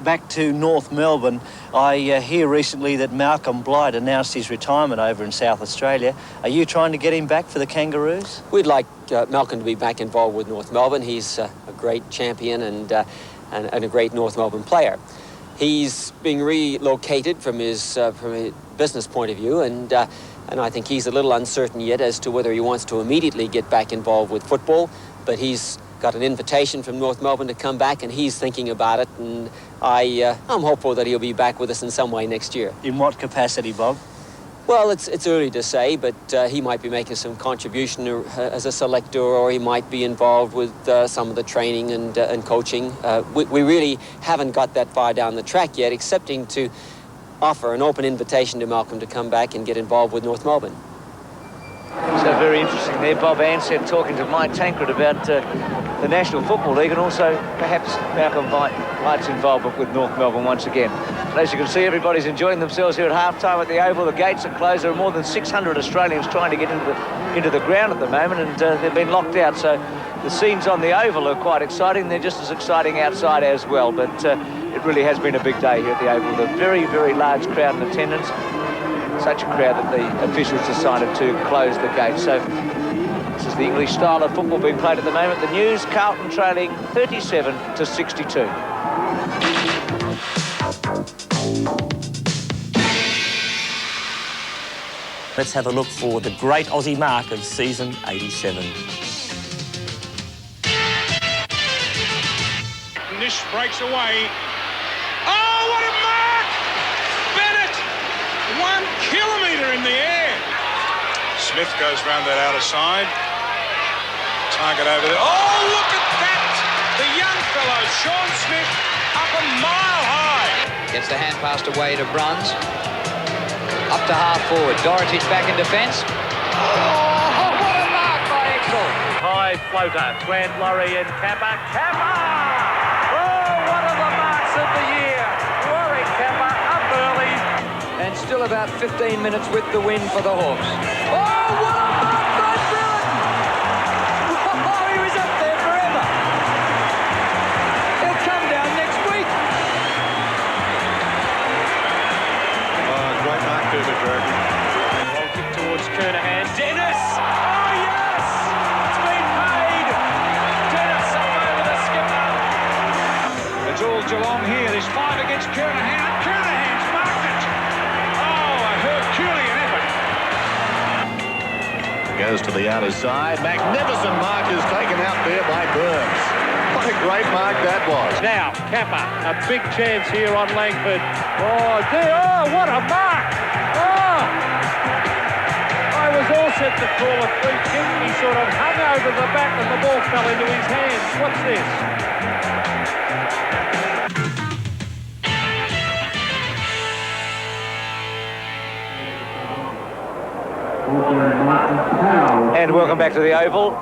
Back to North Melbourne, I hear recently that Malcolm Blight announced his retirement over in South Australia. Are you trying to get him back for the Kangaroos? We'd like Malcolm to be back involved with North Melbourne. He's a great champion and a great North Melbourne player. He's being relocated from a business point of view, and I think he's a little uncertain yet as to whether he wants to immediately get back involved with football, but he's got an invitation from North Melbourne to come back, and he's thinking about it, and I'm hopeful that he'll be back with us in some way next year. In what capacity, Bob? Well, it's early to say, but he might be making some contribution as a selector, or he might be involved with some of the training and coaching. We really haven't got that far down the track yet, excepting to offer an open invitation to Malcolm to come back and get involved with North Melbourne. So very interesting there. Bob Ansett talking to Mike Tancred about the National Football League, and also perhaps Malcolm White's involvement with North Melbourne once again. But as you can see, everybody's enjoying themselves here at half-time at the Oval. The gates are closed. There are more than 600 Australians trying to get into the ground at the moment, and they've been locked out. So the scenes on the Oval are quite exciting. They're just as exciting outside as well. But it really has been a big day here at the Oval. The very, very large crowd in attendance. Such a crowd that the officials decided to close the gate. So this is the English style of football being played at the moment. The News, Carlton trailing 37-62. Let's have a look for the great Aussie mark of season 87. Nish breaks away. Oh, what a mark! Bennett, 1 kilometre in the air. Smith goes round that outer side. Target over there. Oh, look at that! The young fellow, Sean Smith, up a mile high. Gets the hand passed away to Bruns. Up to half forward. Dorotich back in defence. Oh, what a mark by Exel. High floater. Grant Laurie and Kappa. Kappa! Oh, one of the marks of the year. Rory Kappa up early. And still about 15 minutes with the win for the Hawks. Oh, what a mark by Britain! Oh, he was up there forever. He'll come down next week. Great mark, Dermot Roby. Long kick towards Kernahan. Dennis! Oh, yes! It's been paid! Dennis up over the skipper. It's all Geelong here. There's 5 against Kernahan. Kernahan's marked it. Oh, a Herculean effort. Goes to the outer side. Magnificent mark is taken out there by Burns. What a great mark that was. Now, Kappa, a big chance here on Langford. Oh, dear, oh, what a mark! Oh! I was all set to call a free kick. He sort of hung over the back and the ball fell into his hands. What's this? And welcome back to the Oval,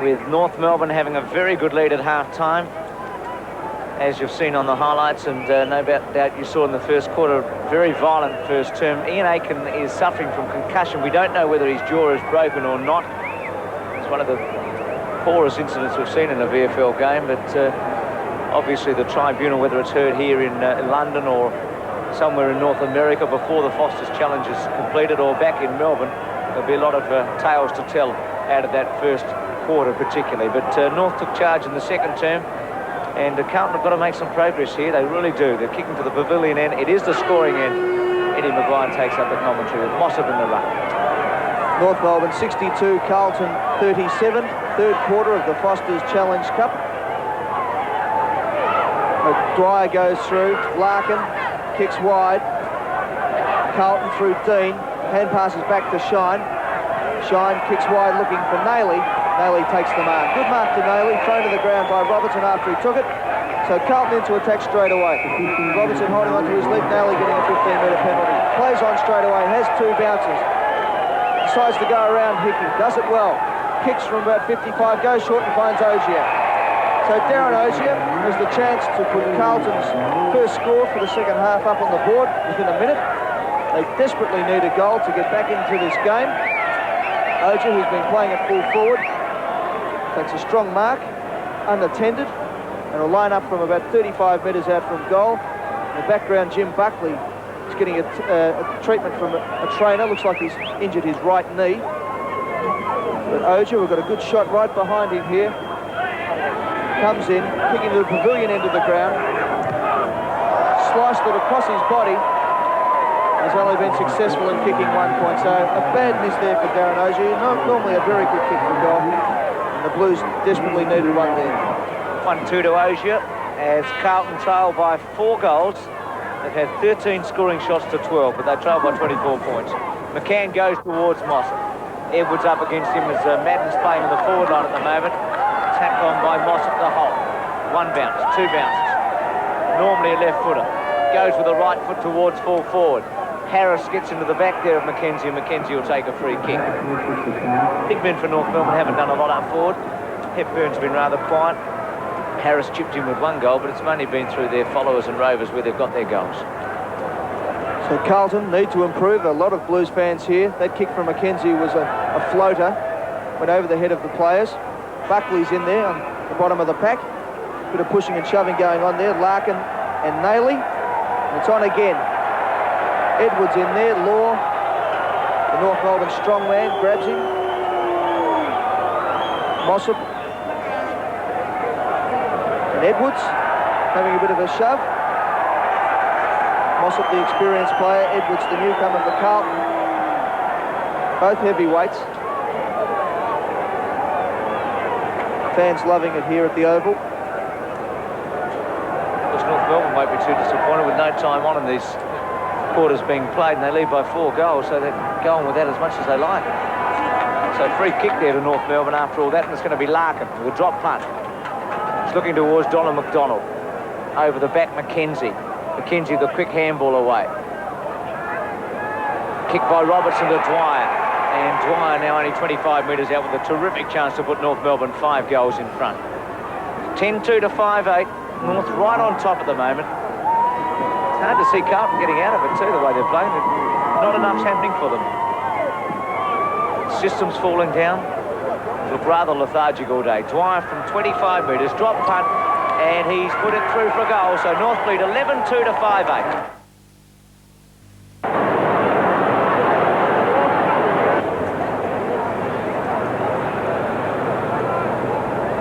with North Melbourne having a very good lead at half-time, as you've seen on the highlights, and no doubt you saw in the first quarter, very violent first term. Ian Aiken is suffering from concussion. We don't know whether his jaw is broken or not. It's one of the poorest incidents we've seen in a VFL game, but obviously the tribunal, whether it's heard here in London or somewhere in North America before the Foster's Challenge is completed, or back in Melbourne, there'll be a lot of tales to tell out of that first quarter particularly. But North took charge in the second term, and Carlton have got to make some progress here. They really do. They're kicking to the pavilion end. It is the scoring end. Eddie Maguire takes up the commentary with Mossop in the ruck. North Melbourne 62, Carlton 37, third quarter of the Foster's Challenge Cup. Dwyer goes through, Larkin kicks wide, Carlton through Dean, hand passes back to Shine. Shine kicks wide looking for Nailey. Nailey takes the mark. Good mark to Nailey, thrown to the ground by Robertson after he took it. So Carlton into attack straight away. Robertson holding onto his leg, Nailey getting a 15-metre penalty. Plays on straight away, has 2 bounces. Decides to go around Hickey, does it well. Kicks from about 55, goes short and finds Ogier. So Darren Ogier has the chance to put Carlton's first score for the second half up on the board within a minute. They desperately need a goal to get back into this game. Ogier, who's been playing at full forward, takes a strong mark, unattended, and will line up from about 35 metres out from goal. In the background, Jim Buckley is getting a treatment from a trainer. Looks like he's injured his right knee. But Ogier, we've got a good shot right behind him here. Comes in, kicking to the pavilion end of the ground. Sliced it across his body. Has only been successful in kicking 1 point. So a bad miss there for Darren Ogier. Normally a very good kick for goal. And the Blues desperately needed one there. 1-2 to Ogier, as Carlton trail by 4 goals. They've had 13 scoring shots to 12, but they trail by 24 points. McCann goes towards Mossop. Edwards up against him as Madden's playing in the forward line at the moment. Tapped on by Mossop the hole. 1 bounce, 2 bounces. Normally a left footer. Goes with the right foot towards full forward. Harris gets into the back there of Mackenzie, and Mackenzie will take a free kick. Big men for North Melbourne haven't done a lot up forward. Hepburn's been rather quiet. Harris chipped in with 1 goal, but it's mainly been through their followers and rovers where they've got their goals. So Carlton need to improve. A lot of Blues fans here. That kick from Mackenzie was a floater. Went over the head of the players. Buckley's in there on the bottom of the pack. Bit of pushing and shoving going on there. Larkin and Nailey. And it's on again. Edwards in there. Law, the North Melbourne strongman, grabs him. Mossop. And Edwards having a bit of a shove. Mossop, the experienced player. Edwards, the newcomer for Carlton. Both heavyweights. Fans loving it here at the Oval. Of course, North Melbourne won't be too disappointed with no time on in these quarters being played, and they lead by 4 goals, so they're going with that as much as they like. So free kick there to North Melbourne after all that, and it's going to be Larkin with a drop punt. He's looking towards Donald McDonald. Over the back, Mackenzie. Mackenzie, the quick handball away. Kick by Robertson to Dwyer. And Dwyer now only 25 metres out with a terrific chance to put North Melbourne 5 goals in front. 10-2 to 5-8. North right on top at the moment. It's hard to see Carlton getting out of it too, the way they're playing. Not enough's happening for them. System's falling down. Look rather lethargic all day. Dwyer from 25 metres, drop punt, and he's put it through for a goal. So North lead 11-2 to 5-8.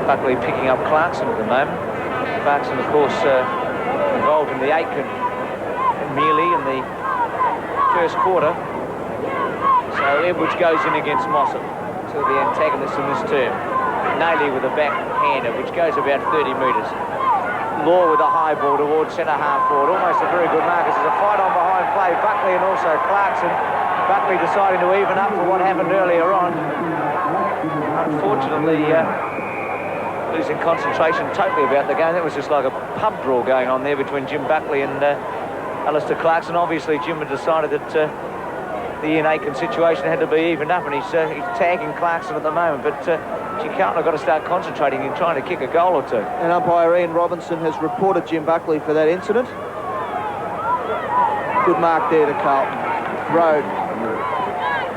Buckley picking up Clarkson at the moment. Clarkson, of course, involved in the Aitken and Mealy in the first quarter. So Edwards goes in against Mossop, to the antagonist in this term. Nailey with a backhander, which goes about 30 metres. Law with a high ball towards centre-half forward. Almost a very good mark. There's a fight on behind play. Buckley and also Clarkson. Buckley deciding to even up for what happened earlier on. Unfortunately, losing concentration totally about the game. That was just like a pub brawl going on there between Jim Buckley and Alistair Clarkson. Obviously, Jim had decided that the Ian Aitken situation had to be evened up, and he's tagging Clarkson at the moment. But Carlton have got to start concentrating in trying to kick a goal or two. And umpire Ian Robinson has reported Jim Buckley for that incident. Good mark there to Carlton. Road.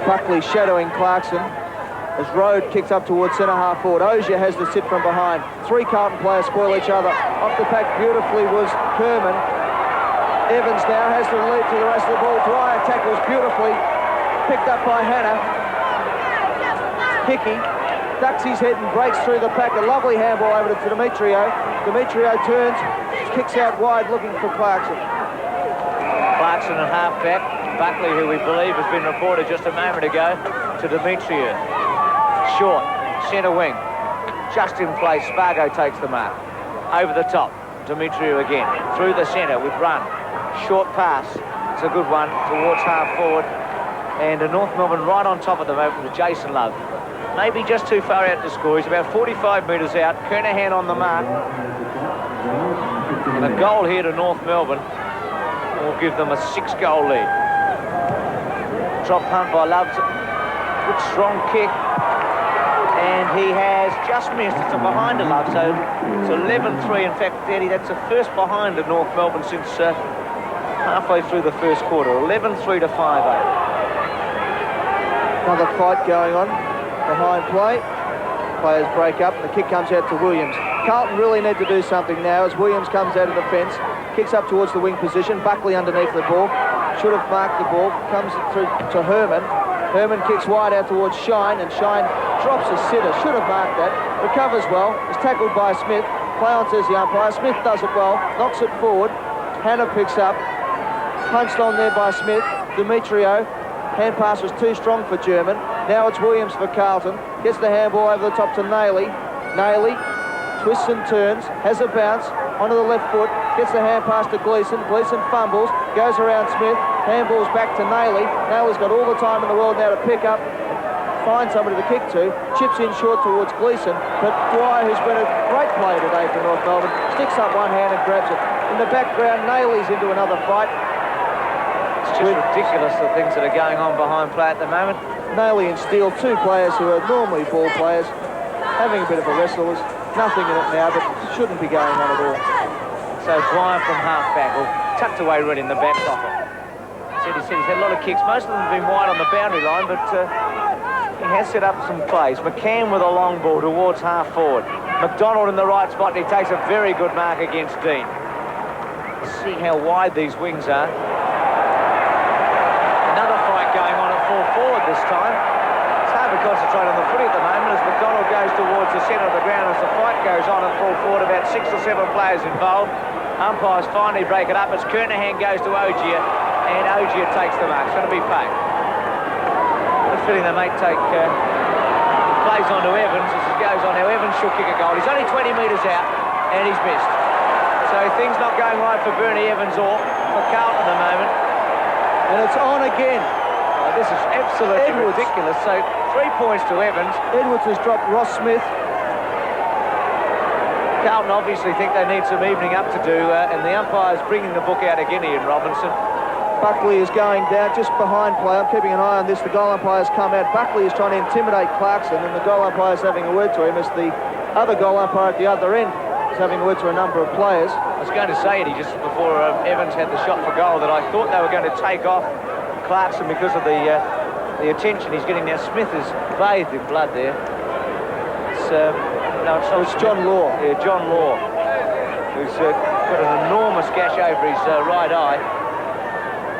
Buckley shadowing Clarkson as Road kicks up towards centre-half forward. Ozier has the sit from behind. 3 Carlton players spoil each other. Off the pack beautifully was Herman. Evans now has the lead to the rest of the ball. Dwyer tackles beautifully. Picked up by Hannah. Hickey ducks his head and breaks through the pack. A lovely handball over to Demetrio. Demetrio turns, kicks out wide looking for Clarkson. Clarkson and half-back. Buckley, who we believe has been reported just a moment ago, to Demetrio. Short, centre wing, just in place. Spargo takes the mark. Over the top, Demetrio again, through the centre with run. Short pass, it's a good one towards half forward. And North Melbourne right on top of the moment with Jason Love. Maybe just too far out to score. He's about 45 metres out. Kernahan on the mark. And a goal here to North Melbourne will give them a 6-goal lead. Drop punt by Love. Good strong kick. And he has just missed. It's a behind to Love, so it's 11-3. In fact, Eddie, that's the first behind to North Melbourne since halfway through the first quarter. 11-3 to 5-8. Another fight going on behind play. Players break up and the kick comes out to Williams. Carlton really need to do something now as Williams comes out of the fence, kicks up towards the wing position. Buckley underneath the ball. Should have marked the ball. Comes through to Herman. Herman kicks wide out towards Shine, and Shine drops a sitter. Should have marked that. Recovers well. Is tackled by Smith. Play on, says the umpire. Smith does it well. Knocks it forward. Hannah picks up. Punched on there by Smith. Demetrio. Hand pass was too strong for German. Now it's Williams for Carlton. Gets the handball over the top to Nailey. Nailey twists and turns. Has a bounce. Onto the left foot. Gets the hand pass to Gleeson. Gleeson fumbles. Goes around Smith. Handballs back to Nailey. Nailey's got all the time in the world now to pick up, find somebody to kick to. Chips in short towards Gleeson. But Dwyer, who's been a great player today for North Melbourne, sticks up one hand and grabs it. In the background, Nailey's into another fight. It's It's just ridiculous the things that are going on behind play at the moment. Nailey and Steele, two players who are normally ball players, having a bit of a wrestle. There's nothing in it now, but it shouldn't be going on at all. So Dwyer from half-back, or tucked away right in the back pocket. He said he's had a lot of kicks. Most of them have been wide on the boundary line, but he has set up some plays. McCann with a long ball towards half-forward. McDonald in the right spot, and he takes a very good mark against Dean. See how wide these wings are. Another fight going on at full forward this time. It's hard to concentrate on the footy at the moment as McDonald goes towards the centre of the ground as the fight goes on at full forward. About 6 or 7 players involved. Umpires finally break it up as Kernahan goes to Ogier, and Ogier takes the mark. It's going to be paid. I'm feeling they may take plays on to Evans as it goes on. Now Evans should kick a goal. He's only 20 metres out and he's missed. So things not going right for Bernie Evans or for Carlton at the moment. And it's on again. Oh, this is absolutely ridiculous. So 3 points to Evans. Edwards has dropped Ross Smith. Carlton obviously think they need some evening up to do, and the umpire's bringing the book out again, Ian Robinson. Buckley is going down just behind play. I'm keeping an eye on this. The goal umpire's come out. Buckley is trying to intimidate Clarkson, and the goal umpire's having a word to him as the other goal umpire at the other end is having a word to a number of players. I was going to say, Eddie, just before Evans had the shot for goal, that I thought they were going to take off Clarkson because of the attention he's getting now. Smith is bathed in blood there. It's John Law. Yeah, John Law, who's got an enormous gash over his right eye.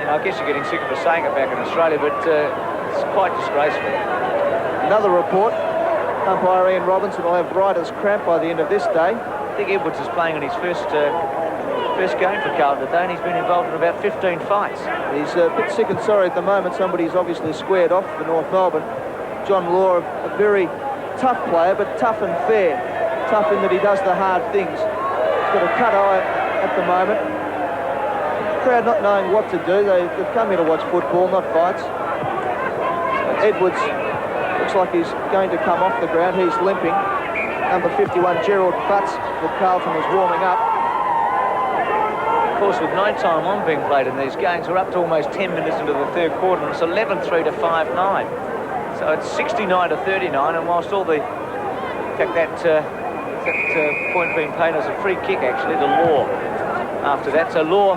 I guess you're getting sick of us saying it back in Australia, but it's quite disgraceful. Another report. Umpire Ian Robinson will have writer's cramp by the end of this day. I think Edwards is playing in his first game for Carlton today, and he's been involved in about 15 fights. He's a bit sick and sorry at the moment. Somebody's obviously squared off for North Melbourne. John Law, a very tough player, but tough and fair. Tough in that he does the hard things. He's got a cut eye at the moment. Crowd not knowing what to do. They've come here to watch football, not fights. Edwards looks like he's going to come off the ground. He's limping. Number 51, Gerald Butts, for Carlton, is warming up. Of course, with no time on being played in these games, we're up to almost 10 minutes into the third quarter, and it's 11-3 to 5-9. So it's 69 to 39, and whilst all the... In fact, that point being paid as a free kick, actually, to Law after that. So Law,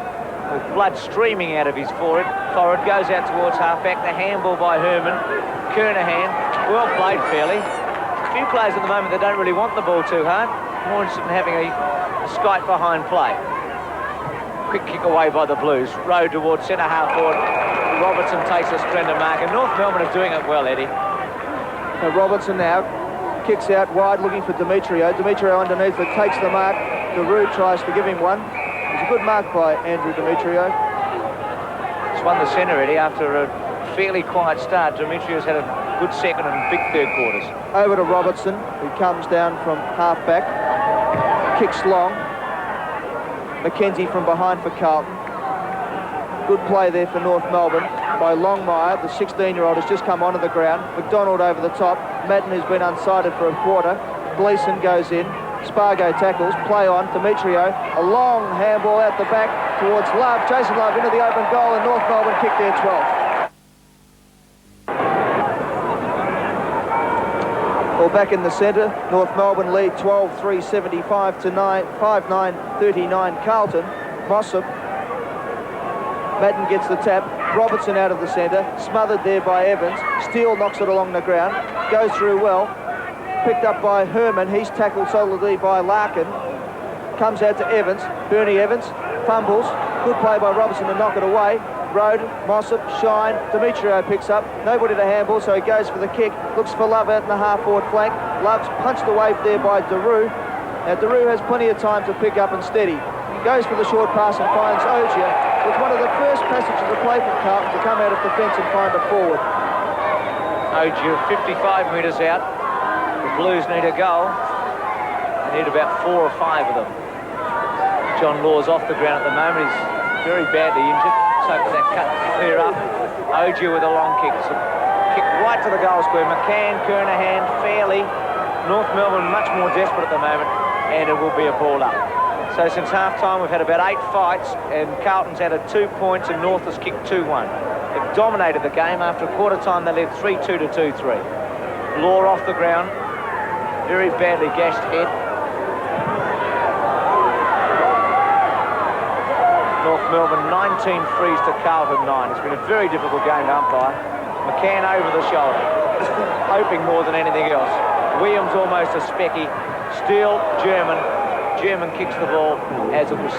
with blood streaming out of his forehead, goes out towards half-back. The handball by Herman. Kernahan, well played fairly. A few players at the moment that don't really want the ball too hard. More interested in having a skite behind play. Quick kick away by the Blues. Road towards centre half-forward. Robertson takes a splendid mark, and North Melbourne are doing it well, Eddie. So Robertson now kicks out wide, looking for Demetrio. Demetrio underneath it, takes the mark. Daru tries to give him one. It's a good mark by Andrew Demetrio. He's won the centre, Eddie, after a fairly quiet start. Demetrio's had a good second and big third quarters. Over to Robertson, who comes down from half-back. Kicks long. Mackenzie from behind for Carlton. Good play there for North Melbourne by Longmire. The 16-year-old has just come onto the ground. McDonald over the top. Madden has been unsighted for a quarter. Gleeson goes in. Spargo tackles. Play on. Demetrio. A long handball out the back towards Love. Jason Love into the open goal, and North Melbourne kick their 12th. Well, back in the centre, North Melbourne lead 12-3, 75 to 5-9, 39 Carlton. Mossop. Madden gets the tap. Robertson out of the centre, smothered there by Evans. Steele knocks it along the ground, goes through well. Picked up by Herman. He's tackled solidly by Larkin. Comes out to Evans. Bernie Evans fumbles. Good play by Robertson to knock it away. Road, Mossop, Shine. Demetrio picks up. Nobody to handball, so he goes for the kick. Looks for Love out in the half-forward flank. Love's punched away there by Daru. Now Daru has plenty of time to pick up and steady. Goes for the short pass and finds Ogier. With one of the first passages of play from Carlton to come out of defence and find a forward. Ogier 55 metres out. The Blues need a goal. They need about 4 or 5 of them. John Law's off the ground at the moment. He's very badly injured. So for that cut clear up. Ogier with a long kick. So kick right to the goal square. McCann, Kernahan, Fairley. North Melbourne much more desperate at the moment, and it will be a ball up. So since half-time, we've had about 8 fights, and Carlton's added 2 points, and North has kicked 2-1. They've dominated the game. After a quarter-time, they led 3-2 to 2-3. Law off the ground, very badly gashed head. North Melbourne 19 frees to Carlton 9. It's been a very difficult game to umpire. McCann over the shoulder, hoping more than anything else. Williams almost a specky. Steele, German kicks the ball as it was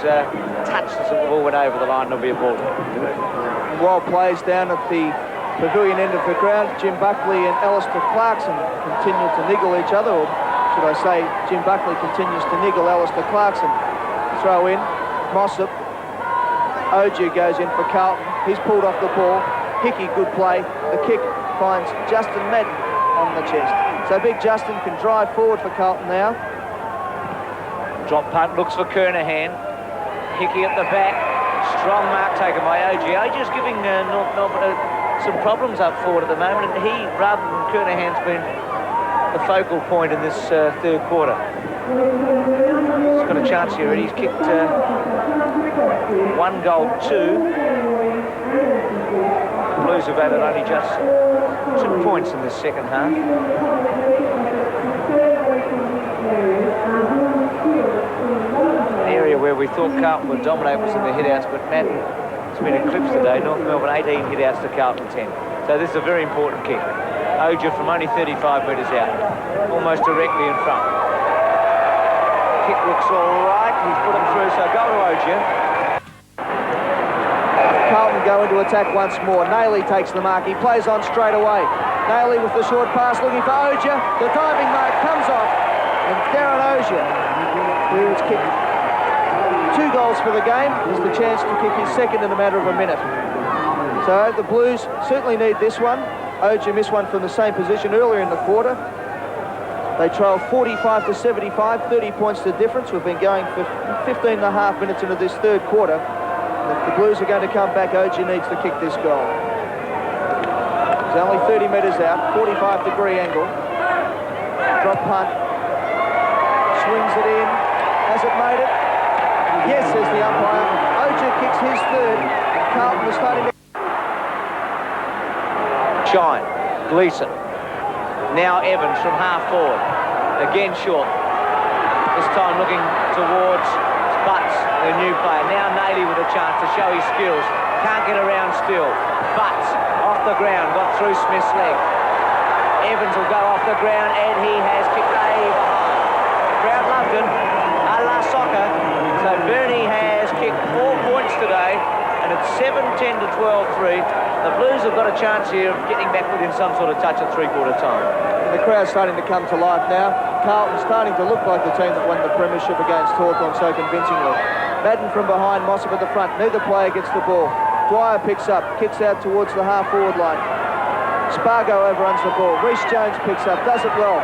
touched as the ball went over the line. There'll be a ball. Wild plays down at the pavilion end of the ground. Jim Buckley and Alistair Clarkson continue to niggle each other, or should I say Jim Buckley continues to niggle Alistair Clarkson. Throw in, Mossop. Ogier goes in for Carlton. He's pulled off the ball. Hickey, good play. The kick finds Justin Madden on the chest. So big Justin can drive forward for Carlton now. Drop punt, looks for Kernahan. Hickey at the back. Strong mark taken by Ogier. Ogier's giving North Melbourne some problems up forward at the moment, and he, rather than Kernahan's been the focal point in this third quarter. He's got a chance here, and he's kicked 1 goal, 2. The Blues have added only just 2 points in this second half. An area where we thought Carlton would dominate was in the hit-outs, but Madden has been eclipsed today. North Melbourne 18 hit-outs to Carlton 10. So this is a very important kick. Ogier from only 35 metres out, almost directly in front. Kick looks all right. He's put it through, so go to Ogier. Carlton go into attack once more. Nailey takes the mark. He plays on straight away. Nailey with the short pass looking for Ogier. The diving mark comes off. And Darren Ogier, who's kicked 2 goals for the game, has the chance to kick his second in a matter of a minute. So the Blues certainly need this one. Ogier missed one from the same position earlier in the quarter. They trail 45 to 75, 30 points to difference. We've been going for 15 and a half minutes into this third quarter. If the Blues are going to come back, Ogier needs to kick this goal. He's only 30 metres out, 45-degree angle. Drop punt. Swings it in. Has it made it? Yes, says the umpire. Ogier kicks his third. Carlton is starting to... Shine. Gleeson. Now Evans from half forward. Again short. This time looking towards Butts, the new player. Now Nailey with a chance to show his skills. Can't get around still. Butts off the ground. Got through Smith's leg. Evans will go off the ground, and he has kicked a behind. Crowd loved it. A la soccer. So Bernie has kicked 4 points today, and it's 7-10 to 12-3. The Blues have got a chance here of getting back within some sort of touch at three-quarter time. The crowd's starting to come to life now. Carlton's starting to look like the team that won the premiership against Hawthorn so convincingly. Madden from behind, Mossop at the front. Neither player gets the ball. Dwyer picks up, kicks out towards the half-forward line. Spargo overruns the ball. Rhys Jones picks up, does it well.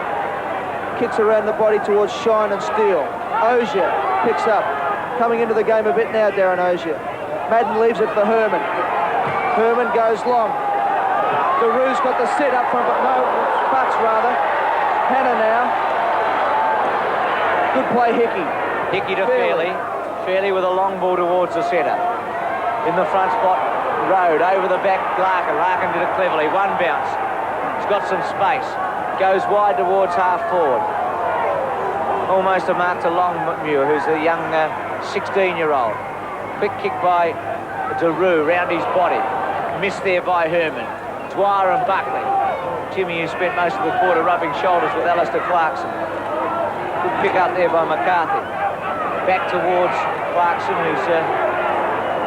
Kicks around the body towards Shine and Steele. Ogier picks up. Coming into the game a bit now, Darren Ogier. Madden leaves it for Herman. Herman goes long. Daru's got the set up from, no, Butts rather. Hannah now. Good play, Hickey. Hickey to Fairley. Fairley with a long ball towards the centre. In the front spot, Road over the back, Larkin. Larkin did it cleverly. One bounce. He's got some space. Goes wide towards half forward. Almost a mark to Longmuir, who's a young 16-year-old. Quick kick by Daru round his body. Missed there by Herman. Dwyer and Buckley. Timmy, who spent most of the quarter rubbing shoulders with Alistair Clarkson. Good pick up there by McCarthy. Back towards Clarkson, who's, of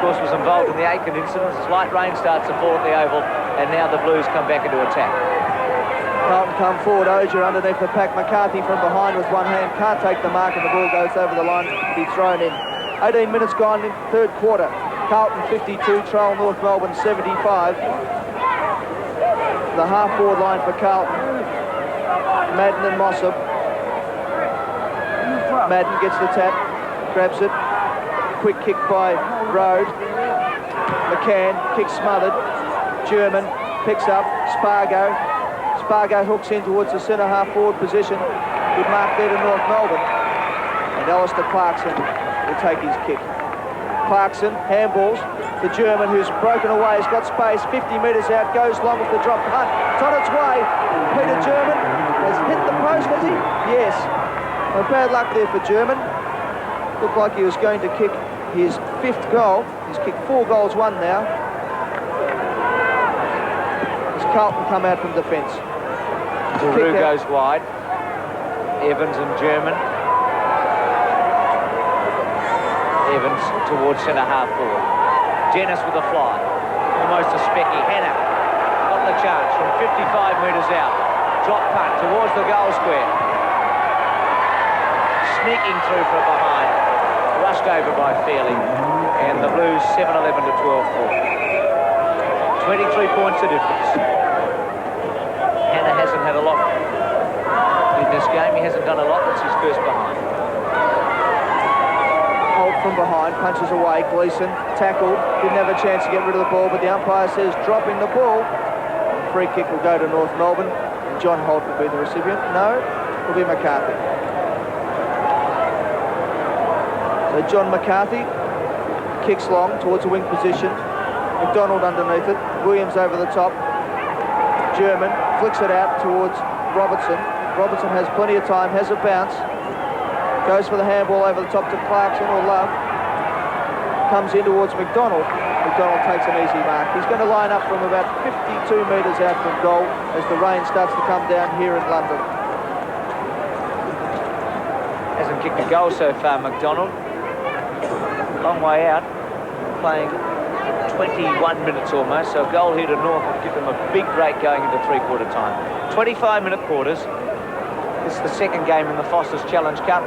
course, was involved in the Aiken incident. Slight rain starts to fall at the Oval, and now the Blues come back into attack. Carlton come forward. Ogier underneath the pack. McCarthy from behind with one hand. Can't take the mark, and the ball goes over the line to be thrown in. 18 minutes gone in third quarter. Carlton 52, trail North Melbourne 75. The half-forward line for Carlton. Madden and Mossop. Madden gets the tap, grabs it. Quick kick by Road. McCann, kick smothered. German picks up. Spargo. Spargo hooks in towards the centre half-forward position. Good mark there to North Melbourne. And Alistair Clarkson will take his kick. Clarkson handballs the German, who's broken away. He's got space, 50 metres out, goes long with the drop punt. It's on its way. Peter German has hit the post, has he? Yes. Well, bad luck there for German. Looked like he was going to kick his 5th goal. He's kicked 4 goals, 1 now. As Carlton come out from defence. Drew goes wide. Evans and German. Evans towards centre half forward. Dennis with a fly. Almost a specky. Hannah got the chance from 55 metres out. Drop punt towards the goal square. Sneaking through from behind. Rushed over by Fairley. And the Blues 7-11 to 12-4. 23 points the difference. Hannah hasn't had a lot in this game. He hasn't done a lot. That's his first behind. Holt from behind, punches away. Gleeson tackled. Didn't have a chance to get rid of the ball, but the umpire says dropping the ball. Free kick will go to North Melbourne. And John Holt will be the recipient. No, it will be McCarthy. So John McCarthy kicks long towards the wing position. McDonald underneath it. Williams over the top. German flicks it out towards Robertson. Robertson has plenty of time, has a bounce. Goes for the handball over the top to Clarkson or Love. Comes in towards McDonald. McDonald takes an easy mark. He's going to line up from about 52 metres out from goal as the rain starts to come down here in London. Hasn't kicked a goal so far, McDonald. Long way out. Playing 21 minutes almost, so a goal here to North will give them a big break going into three-quarter time. 25-minute quarters. This is the second game in the Foster's Challenge Cup,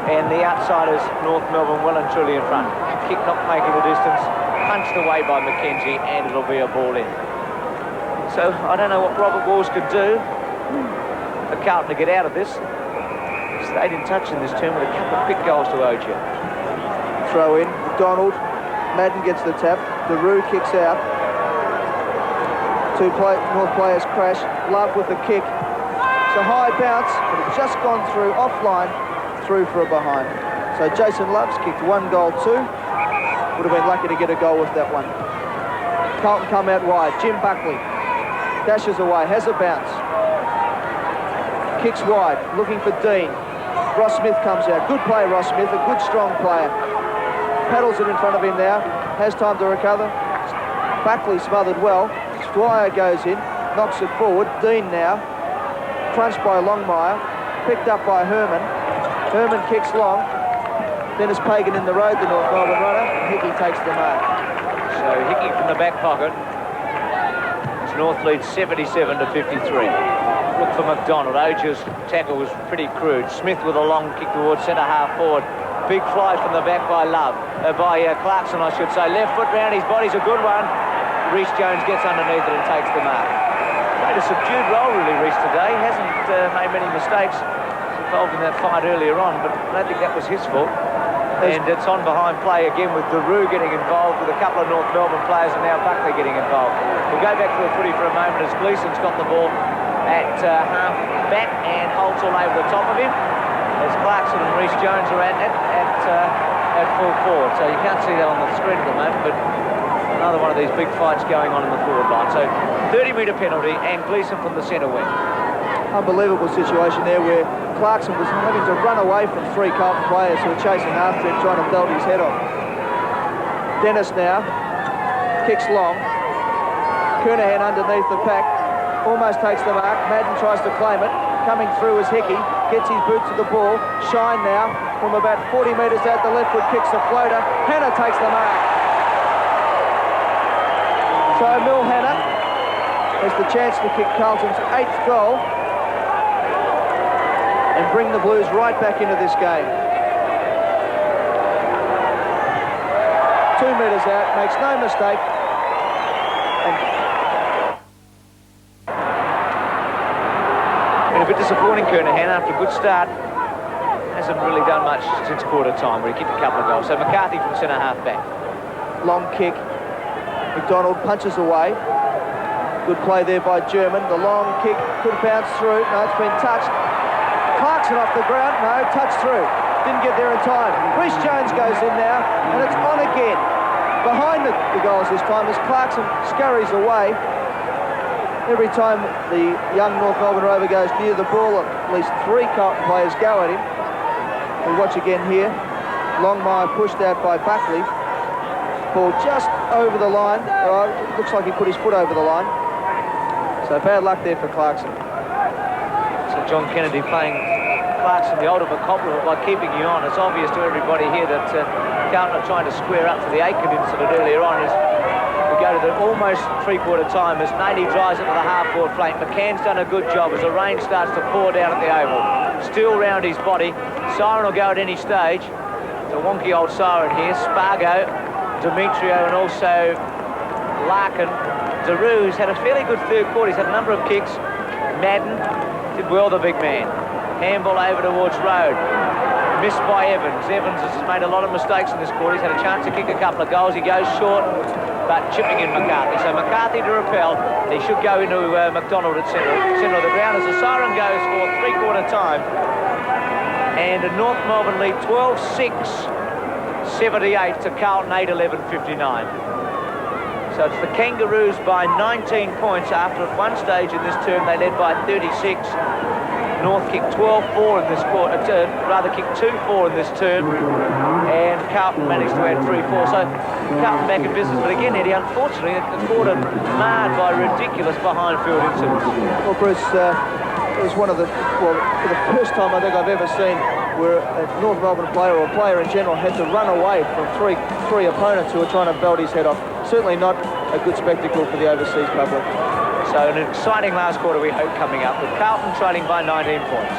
and the outsiders, North Melbourne, well and truly in front. Kick not making the distance, punched away by McKenzie, and it'll be a ball in. So I don't know what Robert Walls could do for Carlton to get out of this. Stayed in touch in this term with a couple of quick goals to Ogia. Throw in, McDonald. Madden gets the tap. DeRue kicks out. North players crash. Love with the kick. It's a high bounce, but it's just gone through, offline, through for a behind. So Jason Love's kicked 1 goal, 2. Would have been lucky to get a goal with that one. Carlton come out wide. Jim Buckley dashes away, has a bounce. Kicks wide, looking for Dean. Ross Smith comes out. Good play, Ross Smith, a good, strong player. Paddles it in front of him now, has time to recover. Buckley smothered well. Dwyer goes in, knocks it forward. Dean now, crunched by Longmire, picked up by Herman. Herman kicks long. Dennis Pagan in the road, the North Melbourne runner. Hickey takes the mark. So Hickey from the back pocket. As North leads 77 to 53. Look for McDonald. Oja's tackle was pretty crude. Smith with a long kick towards centre half forward. Big fly from the back by Clarkson, I should say. Left foot round, his body's a good one. Rhys Jones gets underneath it and takes the mark. Played a subdued role really, Rhys, today. Hasn't made many mistakes. He's involved in that fight earlier on, but I don't think that was his fault. And it's on behind play again with DeRue getting involved, with a couple of North Melbourne players, and now Buckley getting involved. We'll go back to the footy for a moment as Gleeson's got the ball at half back and Holt's all over the top of him. As Clarkson and Rhys Jones are at full forward. So you can't see that on the screen at the moment, but another one of these big fights going on in the forward line. So 30-metre penalty and Gleeson from the centre wing. Unbelievable situation there where Clarkson was having to run away from 3 Carlton players who were chasing after him, trying to belt his head off. Dennis now kicks long. Kernahan underneath the pack, almost takes the mark. Madden tries to claim it. Coming through is Hickey, gets his boot to the ball. Shine now from about 40 metres out the left foot, kicks a floater. Hannah takes the mark. So Mill Hannah has the chance to kick Carlton's 8th goal and bring the Blues right back into this game. 2 metres out, makes no mistake. And a bit disappointing, Kernahan, after a good start. Hasn't really done much since quarter time, where he kicked a couple of goals. So McCarthy from centre half back. Long kick. McDonald punches away. Good play there by German. The long kick could bounce through. No, it's been touched. Clarkson off the ground. No, touched through. didn't get there in time. Rhys Jones goes in now, and it's on again. Behind the goals this time as Clarkson scurries away. Every time the young North Melbourne Rover goes near the ball, at least 3 Carlton players go at him. We watch again here. Longmire pushed out by Buckley. Ball just over the line. Looks like he put his foot over the line. So bad luck there for Clarkson. So John Kennedy playing Clarkson the ultimate compliment by keeping you on. It's obvious to everybody here that Carlton are trying to square up to the Aiken incident earlier on. As we go to the almost three-quarter time as Nady drives it to the half-forward flank. McCann's done a good job as the rain starts to pour down at the oval. Still round his body. Siren will go at any stage. It's a wonky old siren here. Spargo, Demetrio and also Larkin. Daru, who's had a fairly good third quarter. He's had a number of kicks. Madden did well, the big man. Handball over towards Road. Missed by Evans. Evans has made a lot of mistakes in this quarter. He's had a chance to kick a couple of goals. He goes short, but chipping in McCarthy. So McCarthy to repel, and he should go into McDonald at centre of the ground as the siren goes for three-quarter time. And North Melbourne lead 12-6, 78 to Carlton 8-11-59. So it's the Kangaroos by 19 points after at one stage in this term they led by 36. North kicked 12-4 in this quarter, kicked 2-4 in this term, and Carlton managed to add 3-4. So Carlton back in business, but again, Eddie, unfortunately, the quarter marred by ridiculous behind-field incidents. Well, Bruce, it was one of the, well, for the first time I think I've ever seen where a North Melbourne player or a player in general had to run away from three opponents who were trying to belt his head off. Certainly not a good spectacle for the overseas public. So an exciting last quarter we hope coming up with Carlton trailing by 19 points.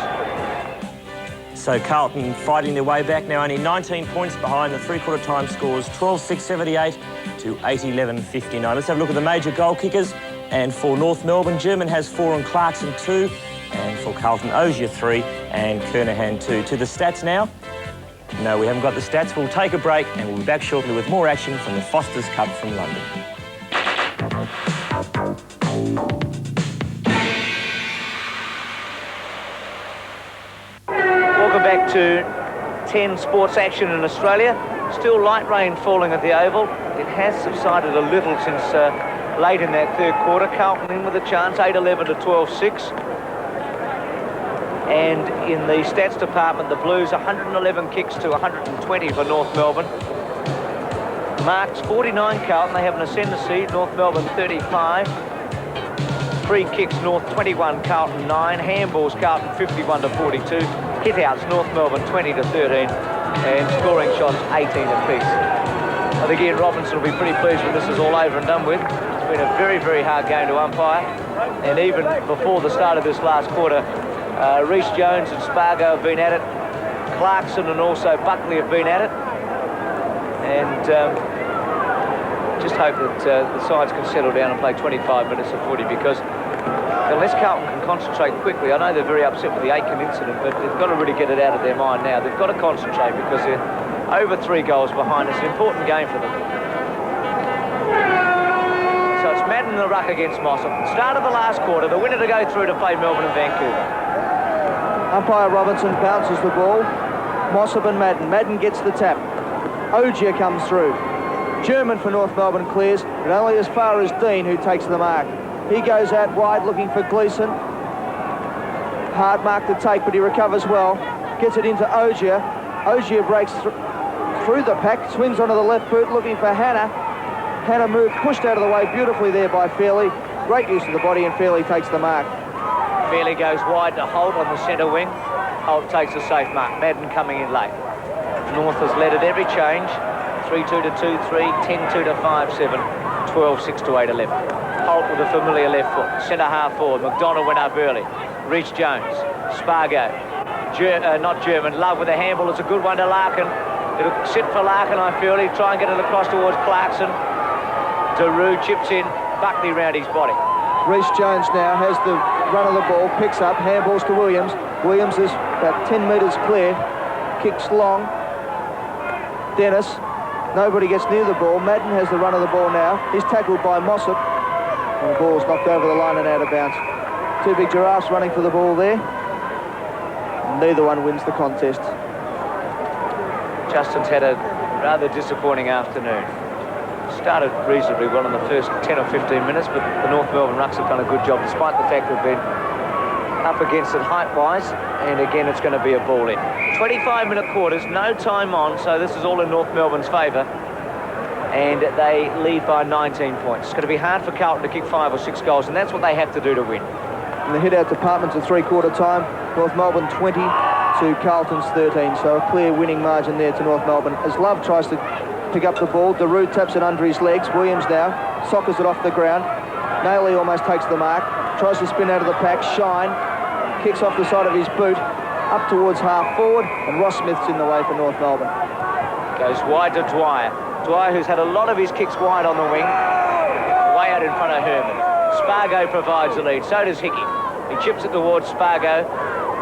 So Carlton fighting their way back now, only 19 points behind. The three-quarter time scores 12-6-78 to 8-11-59. Let's have a look at the major goal kickers. And for North Melbourne, German has 4 and Clarkson 2. And for Carlton, Ogier 3 and Kernahan 2. To the stats now. No, we haven't got the stats. We'll take a break and we'll be back shortly with more action from the Foster's Cup from London. Welcome back to 10 sports action in Australia. Still light rain falling at the Oval. It has subsided a little since late in that third quarter. Carlton in with a chance, 8-11 to 12-6. And in the stats department, the Blues 111 kicks to 120 for North Melbourne. Marks 49 Carlton, they have an ascendancy. North Melbourne 35. Free kicks North 21, Carlton 9. Handballs Carlton 51 to 42. Hit-outs North Melbourne 20 to 13. And scoring shots 18 apiece. I think Ian Robinson will be pretty pleased when this is all over and done with. It's been a very, very hard game to umpire. And even before the start of this last quarter, Rhys Jones and Spargo have been at it. Clarkson and also Buckley have been at it. And just hope that the sides can settle down and play 25 minutes of footy, because unless Carlton can concentrate quickly, I know they're very upset with the Aiken incident, but they've got to really get it out of their mind now. They've got to concentrate because they're over 3 goals behind. It's an important game for them. So it's Madden in the ruck against Mossop. Start of the last quarter, the winner to go through to play Melbourne and Vancouver. Umpire Robinson bounces the ball. Mossop and Madden. Madden gets the tap. Ogier comes through. German for North Melbourne clears, but only as far as Dean, who takes the mark. He goes out wide looking for Gleeson. Hard mark to take, but he recovers well. Gets it into Ogier. Ogier breaks through the pack, swings onto the left boot looking for Hannah. Hannah moved, pushed out of the way beautifully there by Fairley. Great use of the body, and Fairley takes the mark. Fairley goes wide to Holt on the centre wing. Holt takes a safe mark. Madden coming in late. North has led at every change. 3-2 to 2-3, 10-2 to 5-7, 12-6 to 8-11. Holt with a familiar left foot. Centre half forward. McDonald went up early. Rhys Jones. Spargo. Not German. Love with a handball. It's a good one to Larkin. It'll sit for Larkin, I feel. He'll try and get it across towards Clarkson. Daru chips in. Buckley round his body. Rhys Jones now has the run of the ball, picks up, handballs to Williams. Williams is about 10 metres clear, kicks long. Dennis, nobody gets near the ball. Madden has the run of the ball now. He's tackled by Mossop, and the ball's knocked over the line and out of bounds. 2 big giraffes running for the ball there. Neither one wins the contest. Justin's had a rather disappointing afternoon. Started reasonably well in the first 10 or 15 minutes, but the North Melbourne Rucks have done a good job, despite the fact they've been up against it height-wise, and again it's going to be a ball in. 25-minute quarters, no time on, so this is all in North Melbourne's favour, and they lead by 19 points. It's going to be hard for Carlton to kick 5 or 6 goals, and that's what they have to do to win. In the hit-out department to three-quarter time, North Melbourne 20 to Carlton's 13, so a clear winning margin there to North Melbourne. As Love tries to pick up the ball, Daru taps it under his legs. Williams now soccers it off the ground. Nayley almost takes the mark, tries to spin out of the pack. Shine kicks off the side of his boot up towards half forward, and Ross Smith's in the way for North Melbourne. Goes wide to Dwyer. Dwyer, who's had a lot of his kicks wide on the wing, way out in front of Herman. Spargo provides the lead, so does Hickey. He chips it towards Spargo.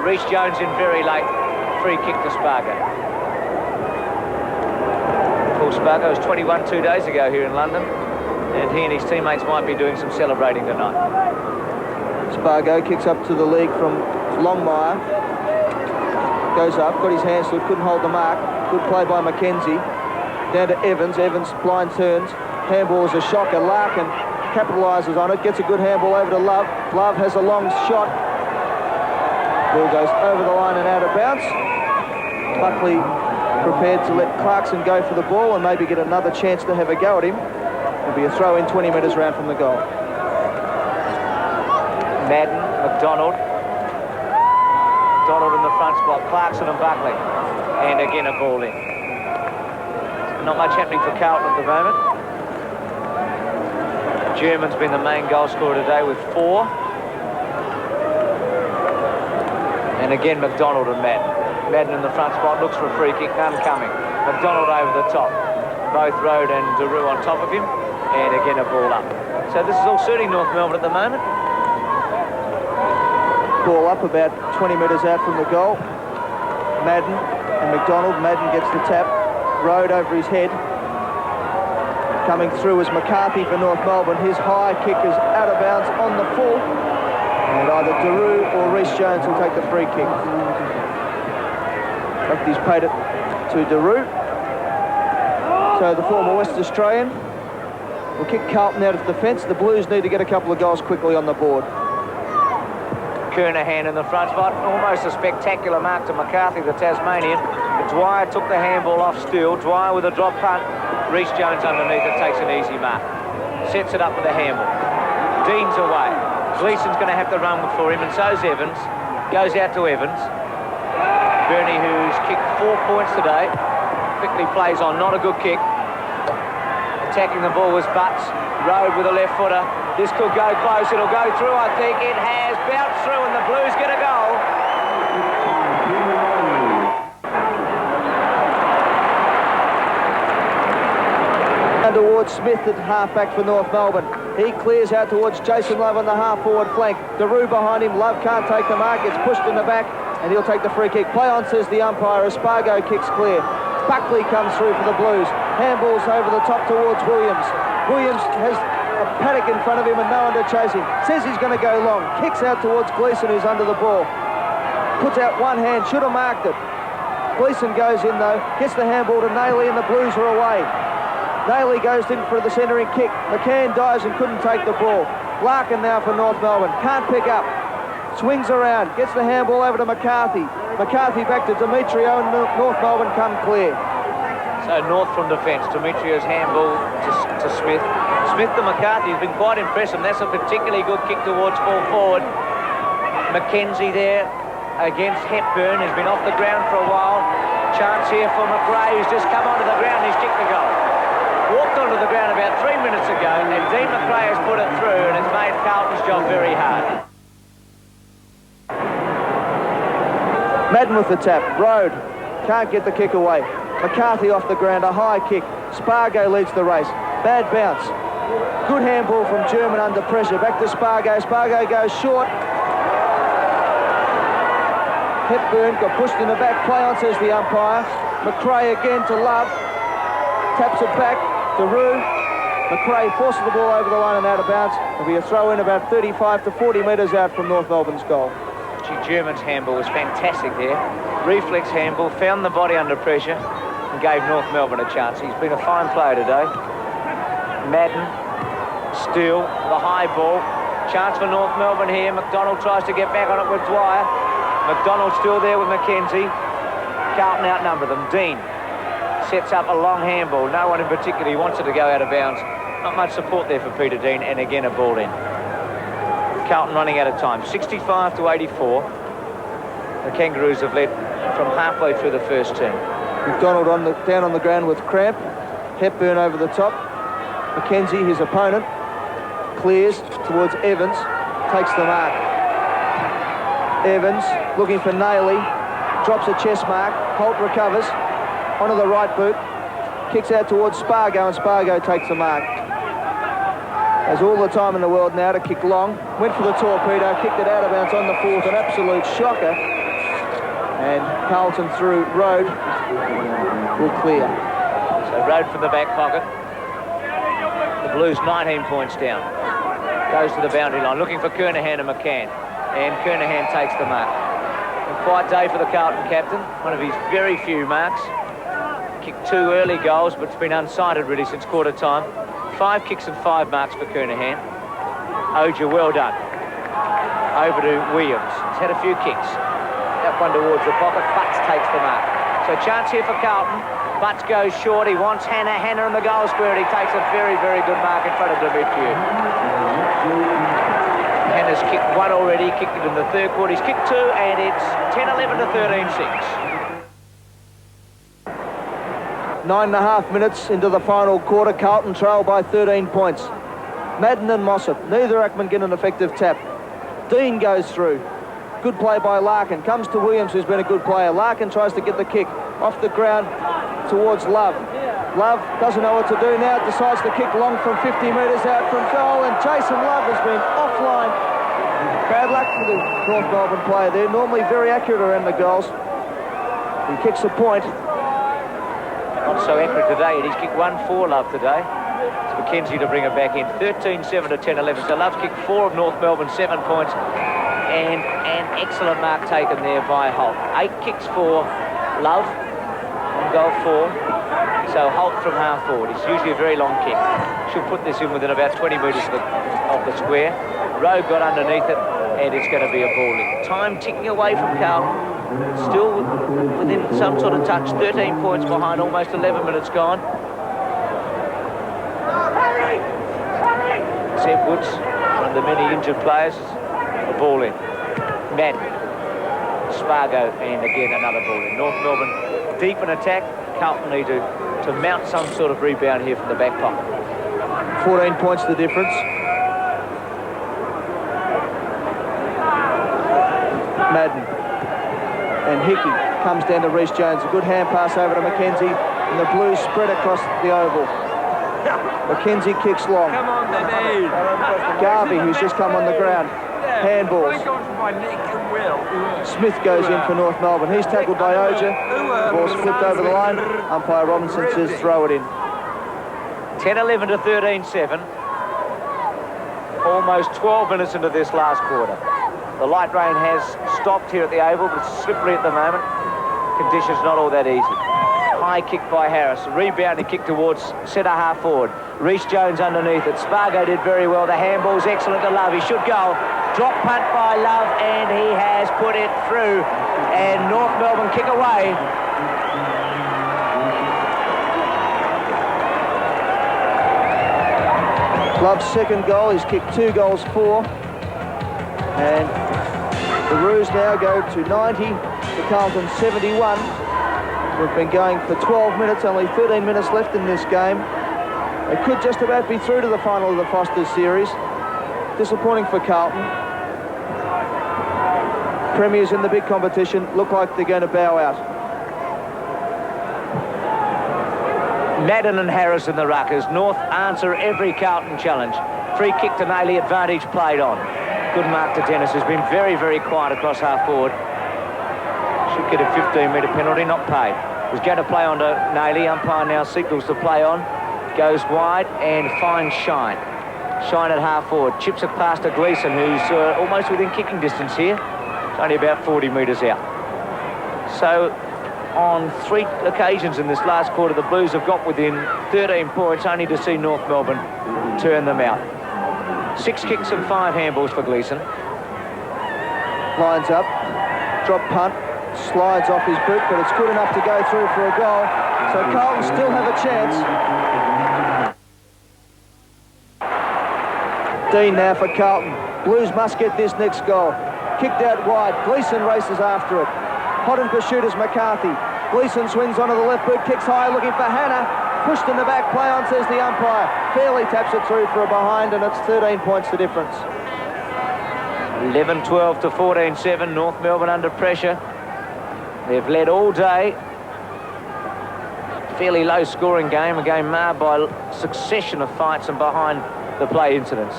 Rhys Jones in very late. Free kick to Spargo. Paul Spargo was 21 2 days ago here in London, and he and his teammates might be doing some celebrating tonight. Spargo kicks up to the league from Longmire. Goes up, got his hands to it, couldn't hold the mark. Good play by Mackenzie. Down to Evans. Evans blind turns. Handball is a shocker. Larkin capitalises on it, gets a good handball over to Love. Love has a long shot. Ball goes over the line and out of bounds. Buckley prepared to let Clarkson go for the ball and maybe get another chance to have a go at him. It'll be a throw in 20 metres round from the goal. Madden, McDonald. Donald in the front spot, Clarkson and Buckley. And again a ball in. Not much happening for Carlton at the moment. German's been the main goal scorer today with 4. And again McDonald and Madden. Madden in the front spot, looks for a free kick, none coming. McDonald over the top. Both Rode and Daru on top of him. And again a ball up. So this is all suiting North Melbourne at the moment. Ball up about 20 metres out from the goal. Madden and McDonald. Madden gets the tap. Rode over his head. Coming through is McCarthy for North Melbourne. His high kick is out of bounds on the full. And either Daru or Rhys Jones will take the free kick. He's paid it to Daru. So the former West Australian will kick Carlton out of defence. The Blues need to get a couple of goals quickly on the board. Kernahan in the front spot, almost a spectacular mark to McCarthy, the Tasmanian. But Dwyer took the handball off Steele. Dwyer with a drop punt. Rhys Jones underneath it takes an easy mark. Sets it up with a handball. Dean's away. Gleeson's going to have to run for him, and so's Evans. Goes out to Evans. Bernie, who's kicked 4 points today, quickly plays on, not a good kick. Attacking the ball was Butts. Rode with a left footer. This could go close. It'll go through, I think. It has bounced through, and the Blues get a goal. And towards Smith at half-back for North Melbourne. He clears out towards Jason Love on the half-forward flank. Daru behind him. Love can't take the mark. It's pushed in the back, and he'll take the free kick. Play on, says the umpire. Spargo kicks clear. Buckley comes through for the Blues. Handballs over the top towards Williams. Williams has a paddock in front of him and no one to chase him. Says he's going to go long. Kicks out towards Gleeson, who's under the ball. Puts out one hand. Should have marked it. Gleeson goes in, though. Gets the handball to Nayley, and the Blues are away. Nayley goes in for the centering kick. McCann dives and couldn't take the ball. Larkin now for North Melbourne. Can't pick up. Swings around. Gets the handball over to McCarthy. McCarthy back to Demetrio, and North Melbourne come clear. So North from defence. Demetrio's handball to Smith. Smith to McCarthy has been quite impressive. That's a particularly good kick towards full forward. Mackenzie there against Hepburn. Has been off the ground for a while. Chance here for McRae, who's just come onto the ground. He's kicked the goal. Walked onto the ground about 3 minutes ago, and Dean McRae has put it through, and it's made Carlton's job very hard. Madden with the tap. Rode can't get the kick away. McCarthy off the ground, a high kick. Spargo leads the race. Bad bounce. Good handball from German under pressure. Back to Spargo. Spargo goes short. Hepburn got pushed in the back. Play on, says the umpire. McRae again to Love. Taps it back. Daru. McRae forces the ball over the line and out of bounds. It'll be a throw in about 35 to 40 metres out from North Melbourne's goal. German's handball was fantastic there. Reflex handball, found the body under pressure. and gave North Melbourne a chance. He's been a fine player today. Madden, still the high ball. Chance for North Melbourne here. McDonald tries to get back on it with Dwyer. McDonald still there with Mackenzie. Carlton outnumber them. Dean sets up a long handball. No one in particular. He wants it to go out of bounds. Not much support there for Peter Dean, and again a ball in. Carlton running out of time. 65 to 84. The Kangaroos have led from halfway through the first term. McDonald down on the ground with cramp. Hepburn over the top. Mackenzie, his opponent, clears towards Evans, takes the mark. Evans looking for Nailey, drops a chest mark. Holt recovers onto the right boot, kicks out towards Spargo, and Spargo takes the mark. Has all the time in the world now to kick long. Went for the torpedo, kicked it out of bounds on the fourth, an absolute shocker. And Carlton through Road will clear. So Road from the back pocket. The Blues 19 points down. Goes to the boundary line, looking for Kernahan and McCann. And Kernahan takes the mark. A quiet day for the Carlton captain. One of his very few marks. Kicked 2 early goals, but it's been unsighted really since quarter time. 5 kicks and 5 marks for Kernahan. Oja, well done. Over to Williams. He's had a few kicks. That one towards the pocket. Butts takes the mark. So chance here for Carlton. Butts goes short. He wants Hannah. Hannah in the goal square. He takes a very, very good mark in front of Demetriou. Hannah's kicked 1 already. Kicked it in the third quarter. He's kicked 2, and it's 10-11 to 13-6. 9.5 minutes into the final quarter. Carlton trail by 13 points. Madden and Mossop. Neither Ackman get an effective tap. Dean goes through. Good play by Larkin. Comes to Williams, who's been a good player. Larkin tries to get the kick off the ground towards Love. Love doesn't know what to do now. Decides to kick long from 50 metres out from goal. And Jason Love has been offline. Bad luck for the North Melbourne player there. Normally very accurate around the goals. He kicks a point. Not so accurate today. He's kicked 1 for Love today. It's Mackenzie to bring it back in. 13-7 to 10-11. So Love's kicked 4 of North Melbourne, 7 points. And an excellent mark taken there by Holt. 8 kicks for Love on goal 4. So Holt from half forward. It's usually a very long kick. Should put this in within about 20 metres of the square. Rowe got underneath it, and it's going to be a ball in. Time ticking away from Carlton. Still within some sort of touch. 13 points behind, almost 11 minutes gone. It's Edwards, one of the many injured players. A ball in. Madden, Spargo, and again another ball in. North Melbourne deep in attack. Carlton need to mount some sort of rebound here from the back pocket. 14 points the difference. Madden. And Hickey comes down to Reece Jones. A good hand pass over to Mackenzie. And the Blues spread across the oval. Mackenzie kicks long. Come on, baby. Garvey, who's just come on the ground. Handballs. Smith goes in for North Melbourne. He's tackled by Oja. Ball's flipped over the line. Umpire Robinson says throw it in. 10-11 to 13-7. Almost 12 minutes into this last quarter. The light rain has stopped here at the Oval, but it's slippery at the moment. Conditions not all that easy. High kick by Harris. Rebounding kick towards centre half forward. Reece Jones underneath it. Spargo did very well. The handball's excellent to Love. He should go. Drop punt by Love, and he has put it through. And North Melbourne kick away. Love's second goal. He's kicked 2 goals for. And the Roos now go to 90. The Carlton 71. We've been going for 12 minutes, only 13 minutes left in this game. They could just about be through to the final of the Foster's series. Disappointing for Carlton. Premiers in the big competition look like they're going to bow out. Madden and Harris in the ruckers. North answer every Carlton challenge. Free kick to Nailey, advantage played on. Good mark to Dennis, who's been very, very quiet across half forward. Should get a 15-metre penalty, not paid. Was going to play on to Nailey. Umpire now signals to play on. Goes wide and finds Shine. Shine at half forward. Chips it past to Gleeson, who's almost within kicking distance here. It's only about 40 metres out. So on 3 occasions in this last quarter, the Blues have got within 13 points, only to see North Melbourne turn them out. 6 kicks and 5 handballs for Gleeson. Lines up, drop punt, slides off his boot, but it's good enough to go through for a goal. So Carlton still have a chance. Dean now for Carlton. Blues must get this next goal. Kicked out wide. Gleeson races after it. Hot in pursuit is McCarthy. Gleeson swings onto the left boot, kicks high, looking for Hannah. Pushed in the back, play on, says the umpire. Fairly taps it through for a behind, and it's 13 points the difference. 11-12 to 14-7. North Melbourne under pressure. They've led all day. Fairly low scoring game, a game marred by a succession of fights and behind the play incidents.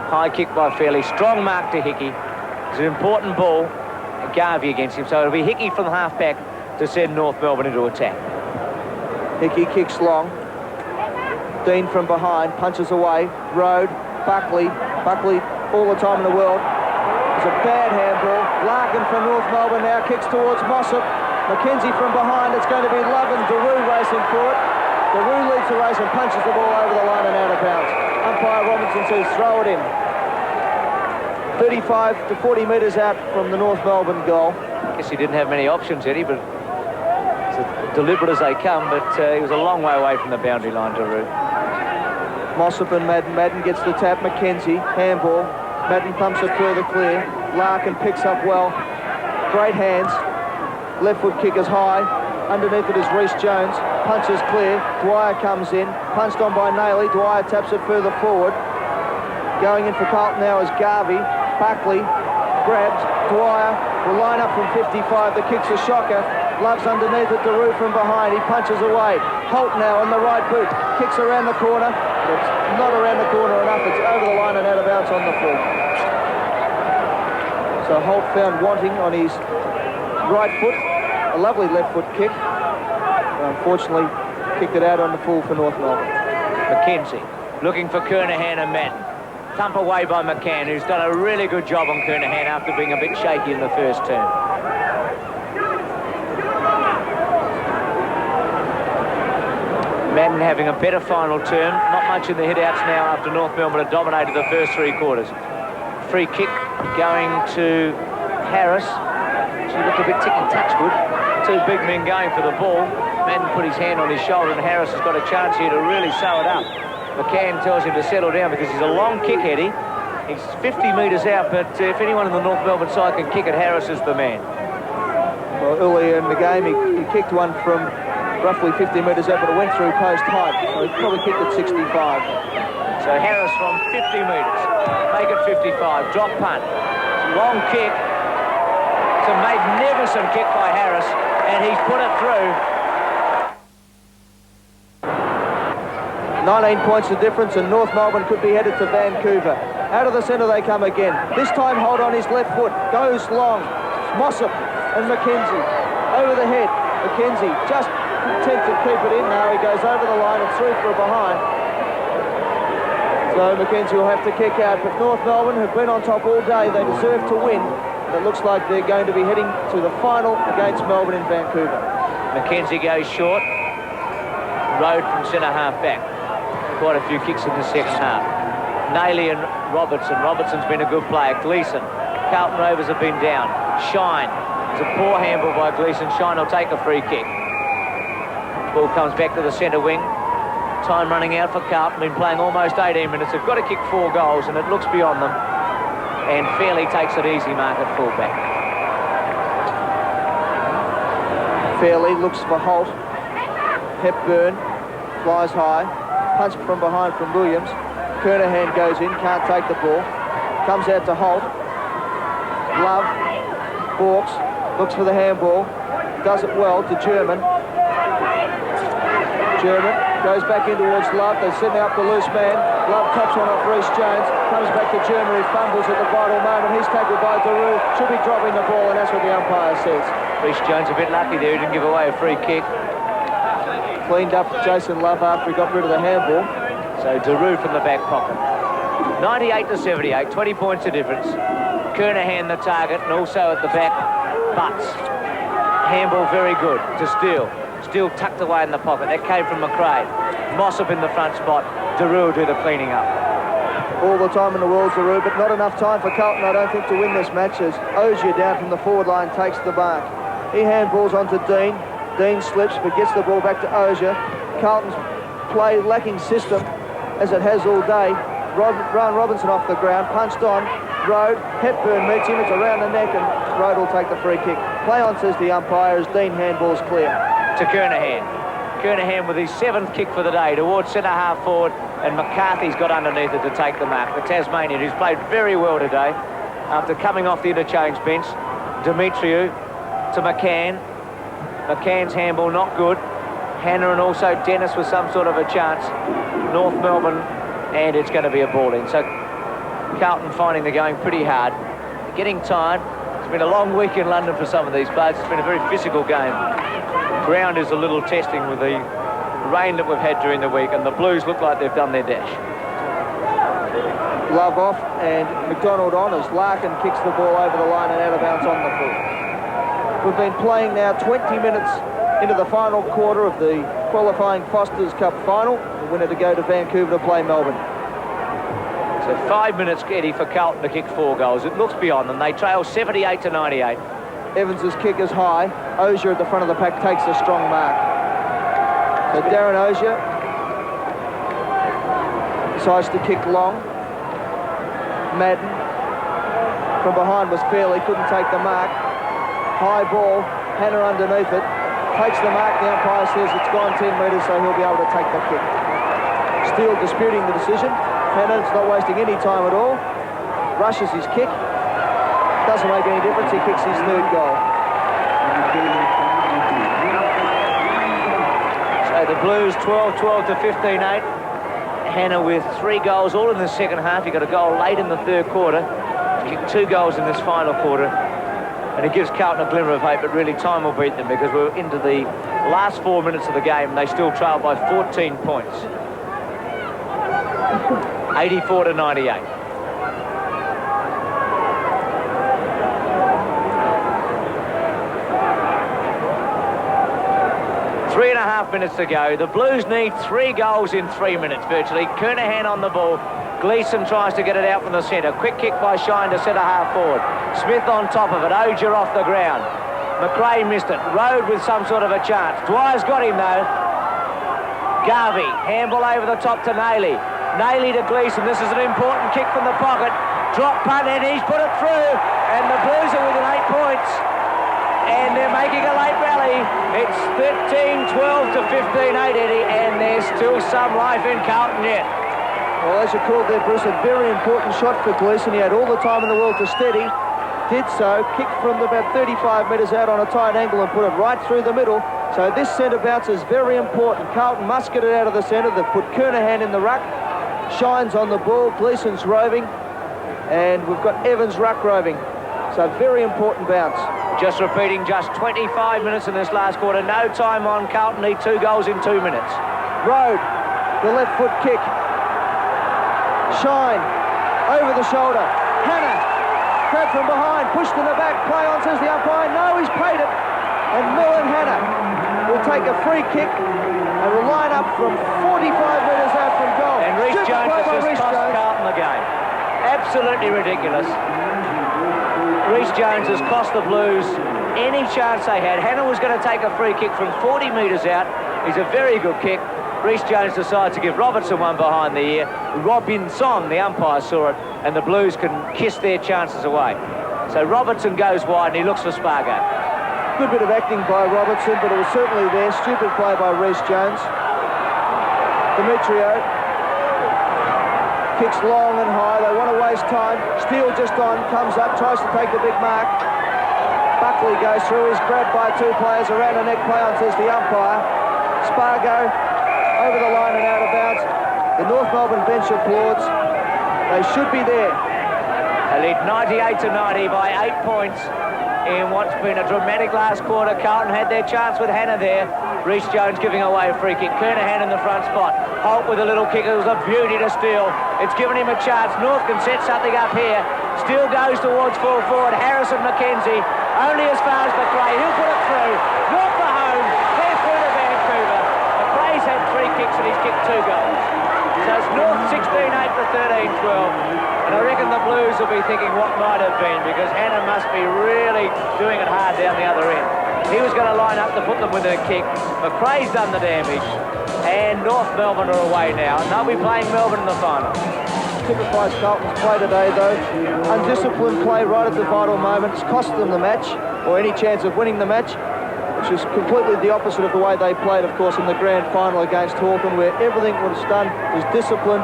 High kick by Fairley, strong mark to Hickey. It's an important ball, and Garvey against him, so it'll be Hickey from the half-back to send North Melbourne into attack. Hickey kicks long. Dean from behind, punches away. Road, Buckley all the time in the world. It's a bad handball. Larkin from North Melbourne now kicks towards Mossop. McKenzie from behind. It's going to be Love and Daru racing for it. Daru leads the race and punches the ball over the line and out of bounds. Umpire Robinson says throw it in. 35 to 40 metres out from the North Melbourne goal. I guess he didn't have many options, Eddie, but it's as deliberate as they come, but he was a long way away from the boundary line, Daru. Mossop and Madden. Madden gets the tap. McKenzie, handball. Madden pumps it further clear. Larkin picks up well. Great hands. Left foot kick is high. Underneath it is Rhys Jones. Punches clear. Dwyer comes in. Punched on by Nailey. Dwyer taps it further forward. Going in for Carlton now is Garvey. Buckley grabs. Dwyer will line up from 55. The kick's a shocker. Love's underneath it. Daru from behind. He punches away. Holt now on the right boot. Kicks around the corner. It's not around the corner enough. It's over the line and out of bounds on the full. So Holt found wanting on his right foot. A lovely left foot kick. But unfortunately, kicked it out on the full for North Melbourne. McKenzie looking for Kernahan and Madden. Thump away by McCann, who's done a really good job on Kernahan after being a bit shaky in the first term. Madden having a better final term. Not much in the hit-outs now after North Melbourne had dominated the first 3 quarters. Free kick going to Harris. She looked a bit ticky-touchwood. 2 big men going for the ball. Madden put his hand on his shoulder, and Harris has got a chance here to really sew it up. McCann tells him to settle down because he's a long kick, Eddie. He's 50 metres out, but if anyone in the North Melbourne side can kick it, Harris is the man. Well, earlier in the game, he kicked one from roughly 50 metres out, but it went through post height, so he probably kicked at 65. So Harris from 50 metres, make it 55, drop punt, long kick. It's a magnificent kick by Harris, and he's put it through. 19 points the difference, and North Melbourne could be headed to Vancouver. Out of the centre they come again. This time Holt on his left foot, goes long. Mossop and McKenzie over the head. McKenzie just attempts to keep it in now. He goes over the line and through for a behind. So McKenzie will have to kick out, but North Melbourne have been on top all day. They deserve to win. It looks like they're going to be heading to the final against Melbourne in Vancouver. McKenzie goes short. Road from centre half back. Quite a few kicks in the second half. Nailey and Robertson. Robertson's been a good player. Gleeson. Carlton Rovers have been down. Shine. It's a poor handball by Gleeson. Shine will take a free kick. Ball comes back to the centre wing. Time running out for Carlton. Been playing almost 18 minutes. They've got to kick 4 goals, and it looks beyond them. And Fairley takes it easy mark at fullback. Fairley looks for Holt. Hepburn flies high. Punch from behind from Williams. Kernahan goes in, can't take the ball. Comes out to Holt. Love walks, looks for the handball. Does it well to German. German goes back in towards Love. They send out the loose man. Love taps one off Rhys Jones. Comes back to German, who fumbles at the vital moment. He's tackled by Daru. Should be dropping the ball, and that's what the umpire says. Rhys Jones a bit lucky there. He didn't give away a free kick. Cleaned up Jason Love after he got rid of the handball. So Daru from the back pocket. 98 to 78, 20 points of difference. Kernahan the target, and also at the back, Butts. Handball very good to Steele. Steele tucked away in the pocket. That came from McRae. Mossop in the front spot. Daru will do the cleaning up. All the time in the world, Daru, but not enough time for Carlton, I don't think, to win this match as Ogier down from the forward line takes the mark. He handballs onto Dean. Dean slips but gets the ball back to Ogier. Carlton's play lacking system as it has all day. Ryan Robinson off the ground, punched on. Rode, Hepburn meets him, it's around the neck and Rode will take the free kick. Play on, says the umpire, as Dean handballs clear. To Kernahan. Kernahan with his 7th kick for the day towards centre-half forward, and McCarthy's got underneath it to take the mark. The Tasmanian, who's played very well today after coming off the interchange bench. Demetriou to McCann. McCann's handball not good. Hannah and also Dennis with some sort of a chance. North Melbourne, and it's going to be a ball in. So Carlton finding they're going pretty hard. Getting tired. It's been a long week in London for some of these players. It's been a very physical game. Ground is a little testing with the rain that we've had during the week, and the Blues look like they've done their dash. Love off and McDonald on as Larkin kicks the ball over the line and out of bounds on the foot. We've been playing now 20 minutes into the final quarter of the qualifying Foster's Cup final. The winner to go to Vancouver to play Melbourne. So 5 minutes, Eddie, for Carlton to kick 4 goals. It looks beyond them. They trail 78-98. Evans's kick is high. Ogier at the front of the pack takes a strong mark. So Darren Ogier decides to kick long. Madden from behind was fairly, couldn't take the mark. High ball, Hannah underneath it. Takes the mark, the umpire says it's gone 10 metres, so he'll be able to take the kick. Steele disputing the decision. Hannah's not wasting any time at all. Rushes his kick. Doesn't make any difference, he kicks his 3rd goal. So the Blues 12-12 to 15-8. Hannah with 3 goals, all in the second half. He got a goal late in the 3rd quarter. Kicked 2 goals in this final quarter. And it gives Carlton a glimmer of hope, but really time will beat them because we're into the last 4 minutes of the game and they still trail by 14 points. 84-98. Three and a half minutes to go. The Blues need 3 goals in 3 minutes virtually. Kernahan on the ball. Gleeson tries to get it out from the centre. Quick kick by Shine to centre-half forward. Smith on top of it. Ogier off the ground. McRae missed it. Rode with some sort of a chance. Dwyer's got him though. Garvey. Handball over the top to Nailey. Nailey to Gleeson. This is an important kick from the pocket. Drop punt and he's put it through. And the Blues are within 8 points. And they're making a late rally. It's 13-12 to 15-8, Eddie. And there's still some life in Carlton yet. Well, as you called there, Bruce, a very important shot for Gleeson. He had all the time in the world to steady. Did so, kicked from about 35 metres out on a tight angle and put it right through the middle. So this centre bounce is very important. Carlton must get it out of the centre. They've put Kernahan in the ruck. Shine's on the ball. Gleeson's roving. And we've got Evans ruck roving. So very important bounce. Just repeating, just 25 minutes in this last quarter. No time on. Carlton need 2 goals in 2 minutes. Rode, the left foot kick. Shine, over the shoulder. Hannah, grabbed from behind, pushed in the back. Play on, says the umpire. No, he's paid it. And Millen Hannah will take a free kick and will line up from 45 metres out from goal. And Rhys Jones has just cost Carlton the game. Absolutely ridiculous. Rhys Jones has cost the Blues any chance they had. Hannah was going to take a free kick from 40 metres out. He's a very good kick. Rhys Jones decides to give Robertson one behind the ear. Robinson, the umpire, saw it, and the Blues can kiss their chances away. So Robertson goes wide and he looks for Spargo. Good bit of acting by Robertson, but it was certainly there. Stupid play by Rhys Jones. Demetriou kicks long and high. They want to waste time. Steele just on, comes up, tries to take the big mark. Buckley goes through. He's grabbed by 2 players around the neck. Play on, says the umpire. Spargo over the line and out of bounds. The North Melbourne bench applauds. They should be there. They lead 98-90 by 8 points in what's been a dramatic last quarter. Carlton had their chance with Hannah there. Rhys Jones giving away a free kick. Kernahan in the front spot. Holt with a little kick. It was a beauty to Steele. It's given him a chance. North can set something up here. Steele goes towards full forward. Harrison McKenzie only as far as McRae. He'll put it through. 16-8 to 13-12. And I reckon the Blues will be thinking what might have been, because Hannah must be really doing it hard down the other end. He was going to line up to put them with a kick. McRae's done the damage. And North Melbourne are away now. And they'll be playing Melbourne in the final. Typifies Carlton's play today, though. Undisciplined play right at the vital moment. It's cost them the match, or any chance of winning the match, which is completely the opposite of the way they played, of course, in the grand final against Carlton, where everything was done was disciplined.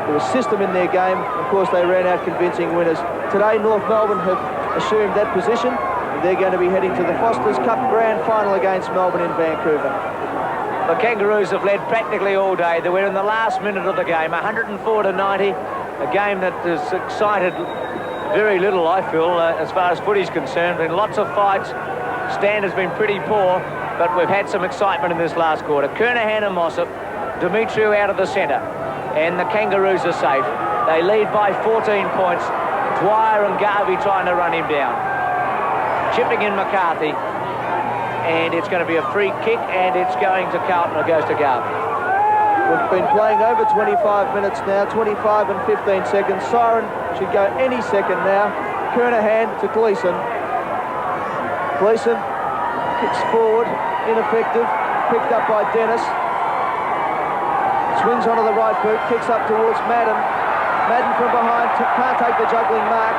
There was system in their game. Of course, they ran out convincing winners. Today, North Melbourne have assumed that position. And they're going to be heading to the Foster's Cup grand final against Melbourne in Vancouver. The Kangaroos have led practically all day. They were in the last minute of the game, 104 to 90. A game that has excited very little, I feel, as far as footy's concerned. Been lots of fights. Stand has been pretty poor, but we've had some excitement in this last quarter. Kernahan and Mossop, Dimitriou out of the centre, and the Kangaroos are safe. They lead by 14 points. Dwyer and Garvey trying to run him down. Chipping in McCarthy, and it's going to be a free kick, and it's going to Carlton. It goes to Garvey. We've been playing over 25 minutes now, 25 and 15 seconds. Siren should go any second now. Kernahan to Gleeson. Gleeson kicks forward, ineffective, picked up by Dennis. Swings onto the right boot, kicks up towards Madden. Madden from behind, can't take the juggling mark.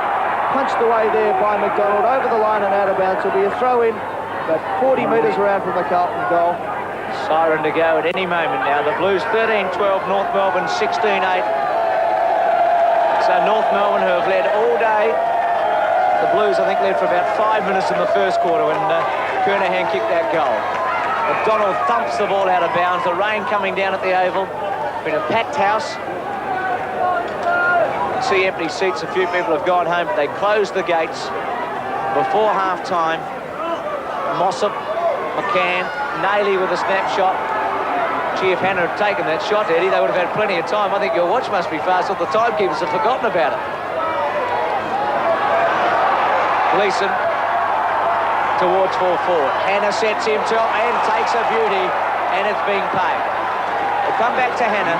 Punched away there by McDonald, over the line and out of bounds. It'll be a throw in, about 40 metres around from the Carlton goal. Siren to go at any moment now. The Blues 13-12, North Melbourne 16-8. So North Melbourne, who have led all day. The Blues, I think, led for about 5 minutes in the first quarter when Kernahan kicked that goal. McDonald thumps the ball out of bounds. The rain coming down at the Oval. Been a packed house. You see empty seats. A few people have gone home, but they closed the gates before half-time. Mossop, McCann, Naily with a snapshot. Gee, if Hannah had taken that shot, Eddie, they would have had plenty of time. I think your watch must be fast, or the timekeepers have forgotten about it. Gleeson towards full forward. Hannah sets him to and takes a beauty, and it's being paid. We'll come back to Hannah.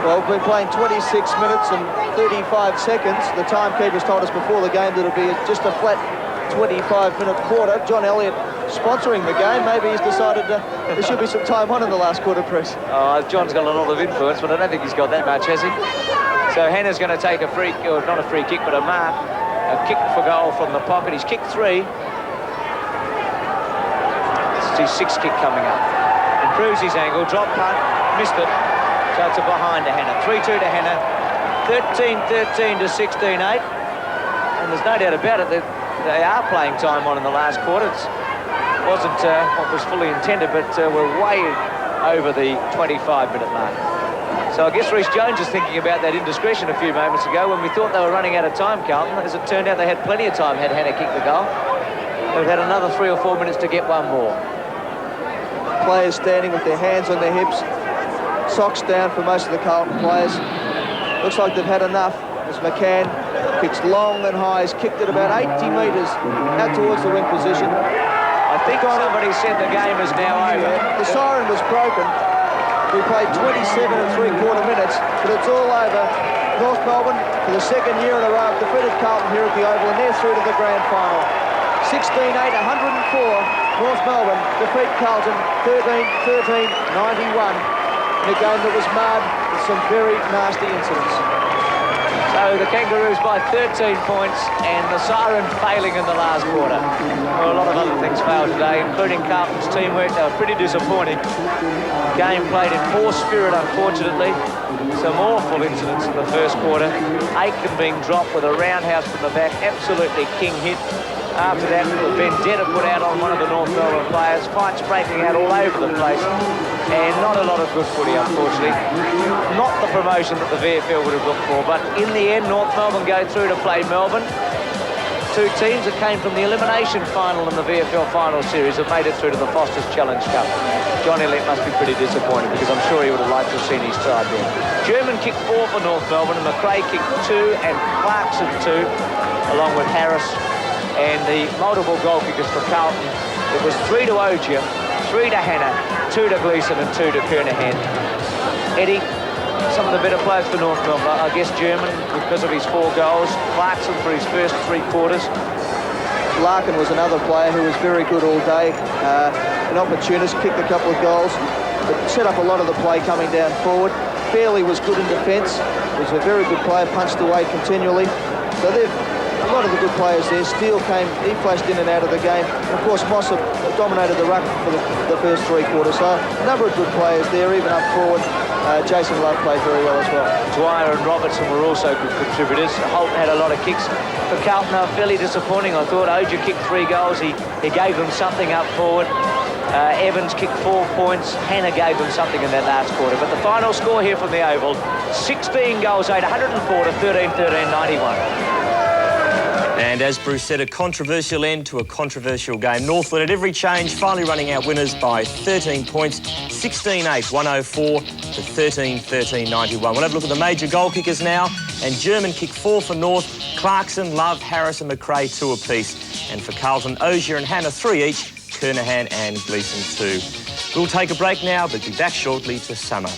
Well, we've been playing 26 minutes and 35 seconds. The timekeepers told us before the game that it'll be just a flat 25-minute quarter. John Elliott sponsoring the game. Maybe he's decided there should be some time on in the last quarter, Press. Oh, John's got a lot of influence, but I don't think he's got that much, has he? So Hannah's going to take a free, or not a free kick, but a mark. A kick for goal from the pocket. He's kicked 3. It's his 6th kick coming up. Improves his angle, drop punt, missed it. So it's a behind to Hannah. 3-2 to Hannah. 13-13 to 16-8. And there's no doubt about it that they are playing time on in the last quarter. It wasn't what was fully intended, but we're way over the 25-minute mark. So I guess Rhys Jones is thinking about that indiscretion a few moments ago when we thought they were running out of time, Carlton. As it turned out, they had plenty of time had Hannah kicked the goal. They've had another 3 or 4 minutes to get one more. Players standing with their hands on their hips, socks down for most of the Carlton players. Looks like they've had enough as McCann kicks long and high. He's kicked it about 80 metres out towards the wing position. I think somebody said the game is now over. Yeah, the siren was broken. We played 27 and 3/4 minutes, but it's all over. North Melbourne, for the second year in a row, have defeated Carlton here at the Oval, and they're through to the grand final. 16-8, 104. North Melbourne defeat Carlton 13-13, 91 in a game that was marred with some very nasty incidents. So the Kangaroos by 13 points, and the siren failing in the last quarter. Well, a lot of other things failed today, including Carlton's teamwork. They were pretty disappointing. Game played in poor spirit, unfortunately. Some awful incidents in the first quarter. Aiken being dropped with a roundhouse from the back, absolutely king hit. After that, the vendetta put out on one of the North Melbourne players. Fights breaking out all over the place. And not a lot of good footy, unfortunately. Not the promotion that the VFL would have looked for. But in the end, North Melbourne go through to play Melbourne. 2 teams that came from the elimination final in the VFL final series have made it through to the Foster's Challenge Cup. John Elliott must be pretty disappointed because I'm sure he would have liked to have seen his tribe there. German kicked 4 for North Melbourne, and McRae kicked 2 and Clarkson 2, along with Harris. And the multiple goal kickers for Carlton, it was 3 to Ogier, 3 to Hannah, 2 to Gleeson and 2 to Kernahan. Eddie, some of the better players for North Melbourne. I guess German because of his 4 goals. Clarkson for his first 3 quarters. Larkin was another player who was very good all day. An opportunist, kicked a couple of goals, but set up a lot of the play coming down forward. Fairley was good in defence. Was a very good player, punched away continually. So they've a lot of the good players there. Steele came, he flashed in and out of the game. And of course, Moss dominated the ruck for the first 3 quarters. So a number of good players there, even up forward. Jason Love played very well as well. Dwyer and Robertson were also good contributors. Holt had a lot of kicks. For Carlton, they were fairly disappointing. I thought Oja kicked 3 goals. He gave them something up forward. Evans kicked 4 points. Hannah gave them something in that last quarter. But the final score here from the Oval, 16 goals, 104 to 13-13, 91. And as Bruce said, a controversial end to a controversial game. North led at every change, finally running out winners by 13 points, 16-8, 104 to 13-13, 91. We'll have a look at the major goal kickers now. And German kicked 4 for North. Clarkson, Love, Harris and McRae 2 apiece. And for Carlton, Ogier and Hannah 3 each. Kernahan and Gleeson 2. We'll take a break now, but be back shortly to sum up.